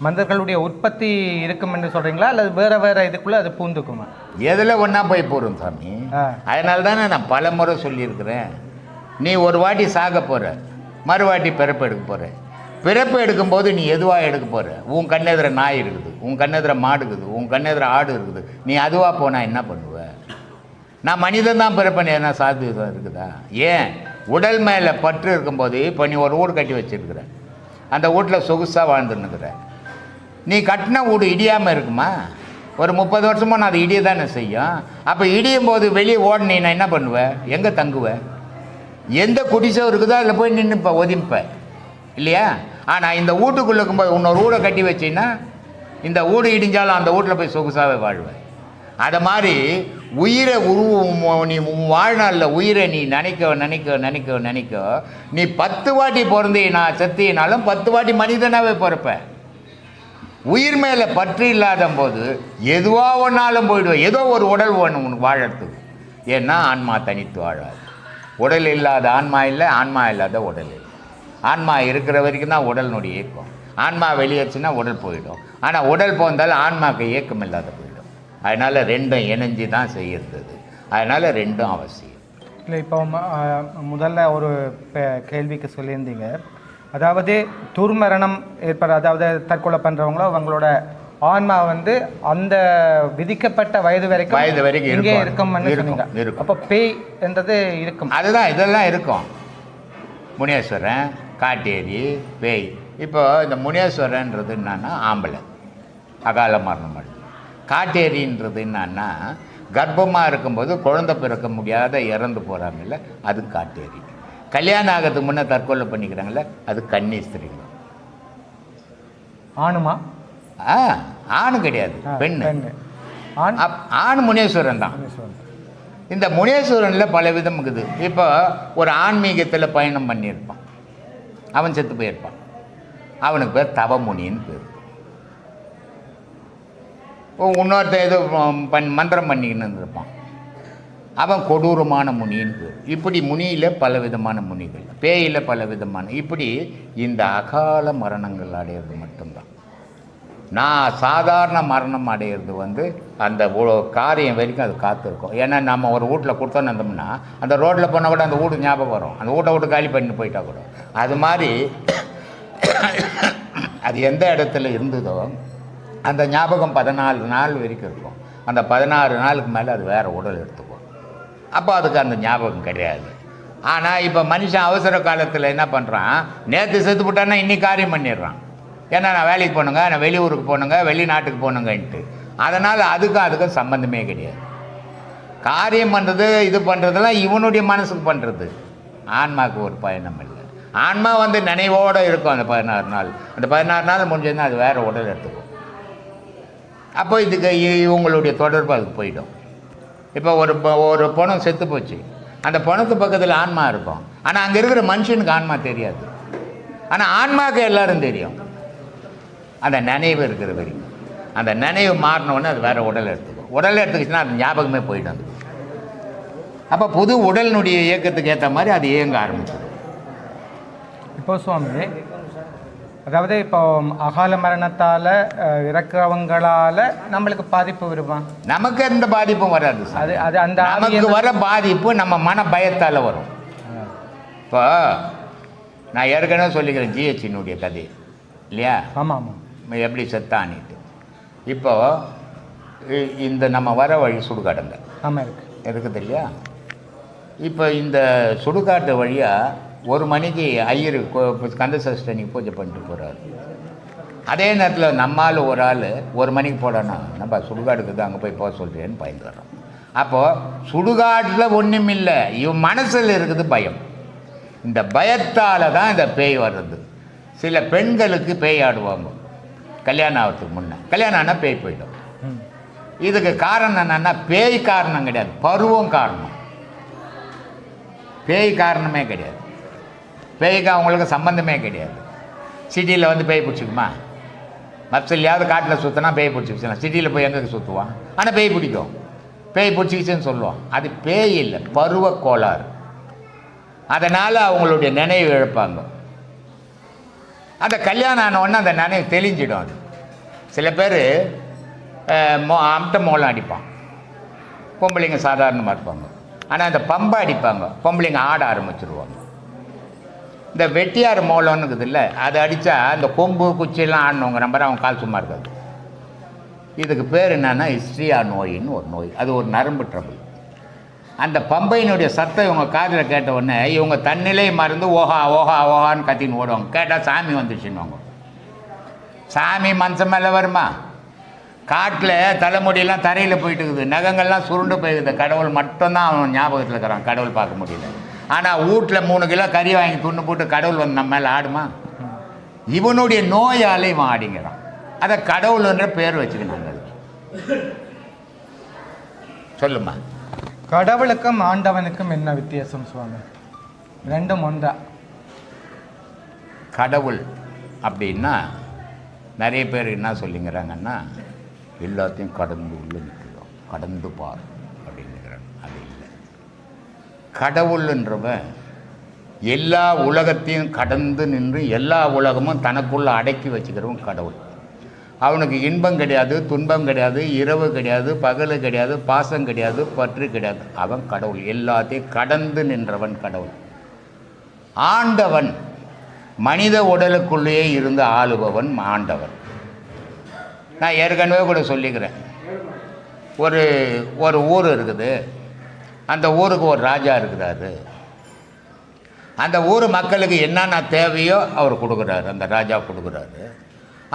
[SPEAKER 5] மனிதர்களுடைய உற்பத்தி இருக்கும் என்று சொல்கிறீங்களா, அல்லது வேறு வேறு இதுக்குள்ளே அது பூந்துக்குமா?
[SPEAKER 2] எதில் ஒன்றா போய் போகிறோம் சாமி. அதனால தானே நான் பல முறை சொல்லியிருக்கிறேன், நீ ஒரு வாட்டி சாக போகிற, மறுவாட்டி பிறப்பு எடுக்க போகிற. பிறப்பு எடுக்கும்போது நீ எதுவாக எடுக்க போகிற? உன் கண்ணெதிர நாய் இருக்குது, உன் கண்ணெதிர மாடு இருக்குது, உன் கண்ணெதிர ஆடு இருக்குது. நீ அதுவாக போனால் என்ன பண்ணுவ? நான் மனிதன் தான் பிறப்பேன், என்ன சாத்தியம் இருக்குதா? ஏன்? உடல் மேலே பற்று இருக்கும்போது இப்போ நீ ஒரு வீடு கட்டி வச்சுருக்குற, அந்த வீட்டில் சொகுசாக வாழ்ந்துன்னுக்குற. நீ கட்டின வீடு இடியாமல் இருக்குமா? ஒரு 30 வருஷமாக நான் அது இடிய தானே செய்யும். அப்போ இடியும் போது வெளியே ஓடினீன்னா என்ன பண்ணுவேன்? எங்கே தங்குவேன்? எந்த குடிசை இருக்குதோ அதில் போய் நின்றுப்ப, ஒதிப்ப இல்லையா? ஆனால் இந்த வீட்டுக்குள்ளே இருக்கும்போது இன்னொரு வீடை கட்டி வச்சின்னா இந்த வீடு இடிஞ்சாலும் அந்த வீட்டில் போய் சொகுசாகவே வாழ்வேன். அதை மாதிரி உயிரை நீ வாழ்நாளில் உயிரை நீ நினைக்க நினைக்க நினைக்க நினைக்க நீ 10 வாட்டி பிறந்தீனா செத்தினாலும் 10 வாட்டி மனிதனாகவே பிறப்ப. உயிர் மேலே பற்று இல்லாத போது எதுவாக ஒன்றாலும் போயிடுவேன். ஏதோ ஒரு உடல் வேணும் உனக்கு வாழறதுக்கு. ஏன்னா ஆன்மா தனித்து வாழாது. உடல் இல்லாத ஆன்மா இல்லை, ஆன்மா இல்லாத உடல் இல்லை. ஆன்மா இருக்கிற வரைக்கும் தான் உடலினுடைய இயக்கம். ஆன்மா வெளியேச்சுன்னா உடல் போயிடும். ஆனால் உடல் போந்தாலும் ஆன்மாவுக்கு இயக்கம் இல்லாத போயிடும். அதனால் ரெண்டும் இணைஞ்சு தான் செய்யறது. அதனால் ரெண்டும் அவசியம்.
[SPEAKER 5] இல்லை, இப்போ முதல்ல ஒரு கேள்விக்கு சொல்லியிருந்தீங்க, அதாவது துர்மரணம் ஏற்பட, அதாவது தற்கொலை பண்ணுறவங்களோ அவங்களோட ஆன்மா வந்து அந்த விதிக்கப்பட்ட வயது வரைக்கும் இங்கே இருக்கும். அப்போ பேய் என்றது இருக்கும்.
[SPEAKER 2] அதுதான் இதெல்லாம் இருக்கும். முனீஸ்வரன், காட்டேரி, பேய். இப்போ இந்த முனீஸ்வரன்றது என்னன்னா ஆம்பளை, அகால மரணம் அடையும். காட்டேரின்றது என்னன்னா கர்ப்பமாக இருக்கும்போது குழந்தை பிறக்க முடியாத இறந்து போகிறாங்கல்ல, அது காட்டேரி. கல்யாணம் ஆகிறதுக்கு முன்னே தற்கொலை பண்ணிக்கிறாங்கல்ல, அது கன்னிஸ்திரிங்க.
[SPEAKER 5] ஆணுமா?
[SPEAKER 2] ஆணு கிடையாது, பெண்ணு. ஆண் முனீஸ்வரன் தான். இந்த முனீஸ்வரனில் பல விதம் இருக்குது. இப்போ ஒரு ஆன்மீகத்தில் பயணம் பண்ணியிருப்பான், அவன் செத்து போயிருப்பான். அவனுக்கு பேர் தவமுனின்னு பேர். இன்னொருத்த ஏதோ மந்திரம் பண்ணிக்கின்னு இருப்பான், அவன் கொடூரமான முனின்னு பேர். இப்படி முனியில் பல விதமான முனிகள், பேயில் பல விதமான. இப்படி இந்த அகால மரணங்கள் அடையிறது மட்டும்தான். நான் சாதாரண மரணம் அடையிறது வந்து அந்த காரியம் வரைக்கும் அது காத்திருக்கும். ஏன்னா நம்ம ஒரு வீட்டில் கொடுத்தோன்னு இருந்தோம்னா அந்த ரோட்டில் போனால் கூட அந்த வீடு ஞாபகம் வரும். அந்த வீட்டை விட்டு காலி பண்ணி போயிட்டா கூட அது மாதிரி அது எந்த இடத்துல இருந்ததோ அந்த ஞாபகம் 14 நாள் வரைக்கும் இருக்கும். அந்த 16 நாளுக்கு மேலே அது வேறு உடல் எடுத்துக்கும். அப்போ அதுக்கு அந்த ஞாபகம் கிடையாது. ஆனால் இப்போ மனுஷன் அவசர காலத்தில் என்ன பண்ணுறான், நேற்று செத்து போட்டான்னா இன்னைக்கு காரியம் பண்ணிடுறான். ஏன்னா நான் வேலைக்கு போகணுங்க, நான் வெளியூருக்கு போகணுங்க, வெளிநாட்டுக்கு போகணுங்கன்ட்டு. அதனால் அதுக்கும் சம்மந்தமே கிடையாது. காரியம் பண்ணுறது இது பண்ணுறதெல்லாம் இவனுடைய மனசுக்கு பண்ணுறது. ஆன்மாவுக்கு ஒரு பயணம் இல்லை. ஆன்மா வந்து நினைவோடு இருக்கும் அந்த 16 நாள். அந்த 16 நாள் முடிஞ்சதுன்னா அது வேறு உடல் எடுத்துக்கும். அப்போ இதுக்கு இவங்களுடைய தொடர்பு அதுக்கு போயிடும். இப்போ ஒரு பணம் செத்து போச்சு, அந்த பணத்து பக்கத்தில் ஆன்மா இருக்கும். ஆனால் அங்கே இருக்கிற மனுஷனுக்கு ஆன்மா தெரியாது. ஆனால் ஆன்மாவுக்கு எல்லாரும் தெரியும். அந்த நினைவு இருக்கிற வரைக்கும். அந்த நினைவு மாறினோடனே அது வேறு உடல் எடுத்துக்கும். உடல் எடுத்துக்கிச்சுன்னா அது ஞாபகமே போயிடும். அப்போ புது உடலினுடைய இயக்கத்துக்கு ஏற்ற மாதிரி அது இயங்க ஆரம்பிச்சிடும்.
[SPEAKER 5] இப்போ சுவாமி, அதாவது இப்போ அகால மரணத்தால் இறக்கிறவங்களால் நம்மளுக்கு பாதிப்பு வருமா? நமக்கு எந்த பாதிப்பும் வராது. அது அது அந்த நமக்கு வர பாதிப்பு நம்ம மன பயத்தால் வரும். இப்போ நான் ஏற்கனவே சொல்லிக்கிறேன் ஜிஹெச்சினுடைய கதை இல்லையா? ஆமாம் ஆமாம். எப்படி செத்தானிட்டு. இப்போ இந்த நம்ம வர வழி சுடுகாடுங்க. ஆமாம் இருக்குது இல்லையா? இப்போ இந்த சுடுகாட்டு வழியாக 1 மணிக்கு ஐயர் கந்த சஷ்டனிக்கு பூஜை பண்ணிட்டு போகிறாரு. அதே நேரத்தில் நம்மால் ஒரு ஆள் 1 மணிக்கு போடணும், நம்ம சுடுகாடுக்கு அங்கே போய் போக சொல்கிறேன்னு பயந்து வர்றோம். அப்போது சுடுகாட்டில் ஒன்றும் இல்லை, இவன் மனசில் இருக்குது பயம். இந்த பயத்தால் தான் இந்த பேய் வர்றது. சில பெண்களுக்கு பேய் ஆடுவாங்க கல்யாணம் ஆகிறதுக்கு முன்னே. கல்யாணம் ஆனால் பேய் போயிடும். இதுக்கு காரணம் என்னென்னா பேய் காரணம் கிடையாது, பருவம் காரணம். பேய் காரணமே கிடையாது. பேய்க்கு அவங்களுக்கு சம்மந்தமே கிடையாது. சிட்டியில் வந்து பேய் பிடிச்சிக்குமா? மப்சல்லையாவது காட்டில் சுற்றினா பேய் பிடிச்சிக்கிச்சுனா சிட்டியில் போய் எங்கே சுற்றுவான்? ஆனால் பேய் பிடிக்கும். பேய் பிடிச்சிக்கிச்சுன்னு சொல்லுவான். அது பேய் இல்லை, பருவ கோளாறு. அதனால் அவங்களுடைய நினைவு இழப்பாங்க. அந்த கல்யாணம் ஆனவுடனே அந்த நினைவு தெளிஞ்சிடும். அது சில பேர் அம்ட்ட மோளம் அடிப்பான், பொம்பளைங்க சாதாரணமாக இருப்பாங்க.
[SPEAKER 2] ஆனால் இந்த பம்பை அடிப்பாங்க, பொம்பளைங்க ஆட ஆரம்பிச்சிருவாங்க. இந்த வெட்டியார் மோளம்னு இருக்குது இல்லை, அதை அடித்தா அந்த கொம்பு குச்சியெல்லாம் ஆடினவங்க நம்பர் அவங்க கால் சும்மா இருக்காது. இதுக்கு பேர் என்னன்னா ஹிஸ்ட்ரியா நோயின்னு ஒரு நோய், அது ஒரு நரம்பு ட்ரபிள். அந்த பம்பையினுடைய சத்தம் இவங்க காதில் கேட்ட உடனே இவங்க தன்னிலை மறந்து ஓஹா ஓஹா ஓஹான்னு கத்தின்னு ஓடுவாங்க. கேட்டால் சாமி வந்துச்சுன்னுவாங்க. சாமி மனுஷன் மேலே வருமா? காட்டில் தலைமுடியெல்லாம் தரையில் போயிட்டு இருக்குது, நகங்கள்லாம் சுருண்டு போயிருக்குது. கடவுள் மட்டும்தான் அவன் ஞாபகத்தில் இருக்கிறான், கடவுள் பார்க்க முடியல. ஆனால் வீட்டில் 3 கிலோ கறி வாங்கி துண்ணு போட்டு கடவுள் வந்து நம்ம மேலே ஆடுமா? இவனுடைய நோயாலே இவன் ஆடிங்கிறான். அதை கடவுள்ன்ற பேர் வச்சுக்கினாங்க. சொல்லுமா.
[SPEAKER 5] கடவுளுக்கும் ஆண்டவனுக்கும் என்ன வித்தியாசம் சுவாமி? ரெண்டும் ஒன்றா?
[SPEAKER 2] கடவுள் அப்படின்னா நிறைய பேர் என்ன சொல்லிங்கிறாங்கன்னா, எல்லாத்தையும் கடந்து உள்ள நிற்கிறோம், கடந்து பார் அப்படிங்கிறாங்க. அது இல்லை. கடவுள்ன்றவன் எல்லா உலகத்தையும் கடந்து நின்று எல்லா உலகமும் தனக்குள்ள அடக்கி வச்சுக்கிறவன் கடவுள். அவனுக்கு இன்பம் கிடையாது, துன்பம் கிடையாது, இரவு கிடையாது, பகல் கிடையாது, பாசம் கிடையாது, பற்று கிடையாது. அவன் கடவுள், எல்லாத்தையும் கடந்து நின்றவன் கடவுள். ஆண்டவன் மனித உடலுக்குள்ளேயே இருந்து ஆளுபவன் ஆண்டவன். நான் ஏற்கனவே கூட சொல்லிக்கிறேன், ஒரு ஊர் இருக்குது, அந்த ஊருக்கு ஒரு ராஜா இருக்கிறாரு. அந்த ஊர் மக்களுக்கு என்னென்ன தேவையோ அவர் கொடுக்குறாரு, அந்த ராஜா கொடுக்குறாரு.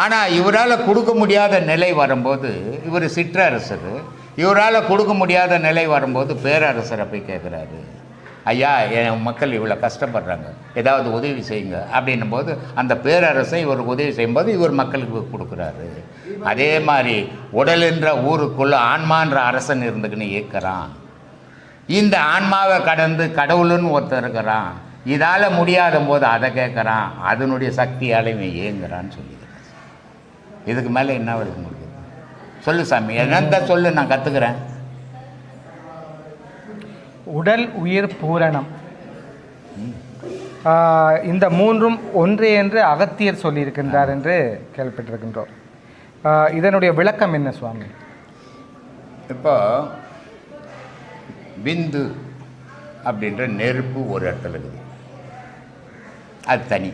[SPEAKER 2] ஆனால் இவரால் கொடுக்க முடியாத நிலை வரும்போது, இவர் சிற்றரசர், இவரால் கொடுக்க முடியாத நிலை வரும்போது பேரரசரை போய் கேட்குறாரு, ஐயா என் மக்கள் இவ்வளோ கஷ்டப்படுறாங்க, ஏதாவது உதவி செய்யுங்க அப்படின்னும் போது அந்த பேரரசை இவருக்கு உதவி செய்யும்போது இவர் மக்களுக்கு கொடுக்குறாரு. அதே மாதிரி உடலுன்ற ஊருக்குள்ளே ஆன்மான்ற அரசன் இருந்துக்குன்னு இயக்கிறான். இந்த ஆன்மாவை கடந்து கடவுளுன்னு ஒருத்தர் இருக்கிறான். இதால் முடியாத போது அதை கேட்குறான், அதனுடைய சக்தியால் இவன் இயங்குறான்னு சொல்லிக்கிறேன். இதுக்கு மேலே என்ன வருது உங்களுக்கு? சொல்லு சாமி, என்னந்த சொல்லு, நான் கற்றுக்கிறேன்.
[SPEAKER 5] உடல் உயிர் பூரணம், இந்த மூன்றும் ஒன்றே என்று அகத்தியர் சொல்லியிருக்கின்றார் என்று கேள்விப்பட்டிருக்கின்றோம். இதனுடைய விளக்கம் என்ன சுவாமி?
[SPEAKER 2] இப்போ விந்து அப்படின்ற நெருப்பு ஒரு இடத்துல இருக்குது, அது தனி.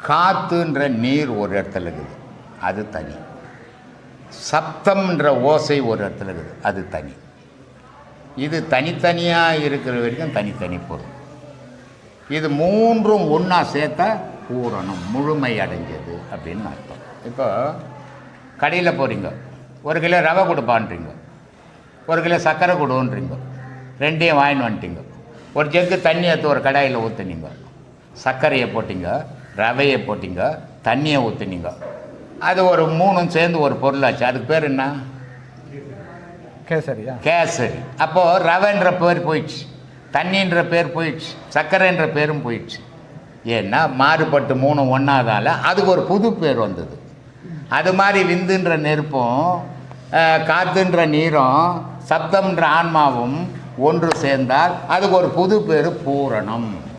[SPEAKER 2] காற்றுன்ற நீர் ஒரு இடத்துல இருக்குது, அது தனி. சப்தம்ன்ற ஓசை ஒரு இடத்துல இருக்குது, அது தனி. இது தனித்தனியாக இருக்கிற வரைக்கும் தனித்தனி பொருள். இது மூன்றும் ஒன்றா சேர்த்தா பூரணம், முழுமை அடைஞ்சது அப்படின்னு அர்த்தம். இப்போ கடையில் போகிறீங்க, 1 கிலோ ரவை கொடுப்பான்றீங்க, 1 கிலோ சர்க்கரை கொடுன்றீங்க, ரெண்டையும் வாங்கின்னு வந்துட்டீங்க. ஒரு ஜெக்கு தண்ணி எடுத்து ஒரு கடாயில் ஊற்றுனீங்க, சர்க்கரையை போட்டிங்க, ரவையை போட்டிங்க, தண்ணியை ஊற்றுனீங்க, அது ஒரு 3ம் சேர்ந்து ஒரு பொருளாச்சு. அதுக்கு பேர் என்ன?
[SPEAKER 5] கேசரியா?
[SPEAKER 2] கேசரி. அப்போது ரவைன்ற பேர் போயிடுச்சு, தண்ணின்ற பேர் போயிடுச்சு, சர்க்கரைன்ற பேரும் போயிடுச்சு. ஏன்னா மாறுபட்டு 3ம் ஒன்றாதால அதுக்கு ஒரு புது பேர் வந்தது. அது மாதிரி விந்துன்ற நெருப்பும் காற்றுன்ற நீரும் சப்தம்ன்ற ஆன்மாவும் ஒன்று சேர்ந்தால் அதுக்கு ஒரு புது பேர் பூரணம்.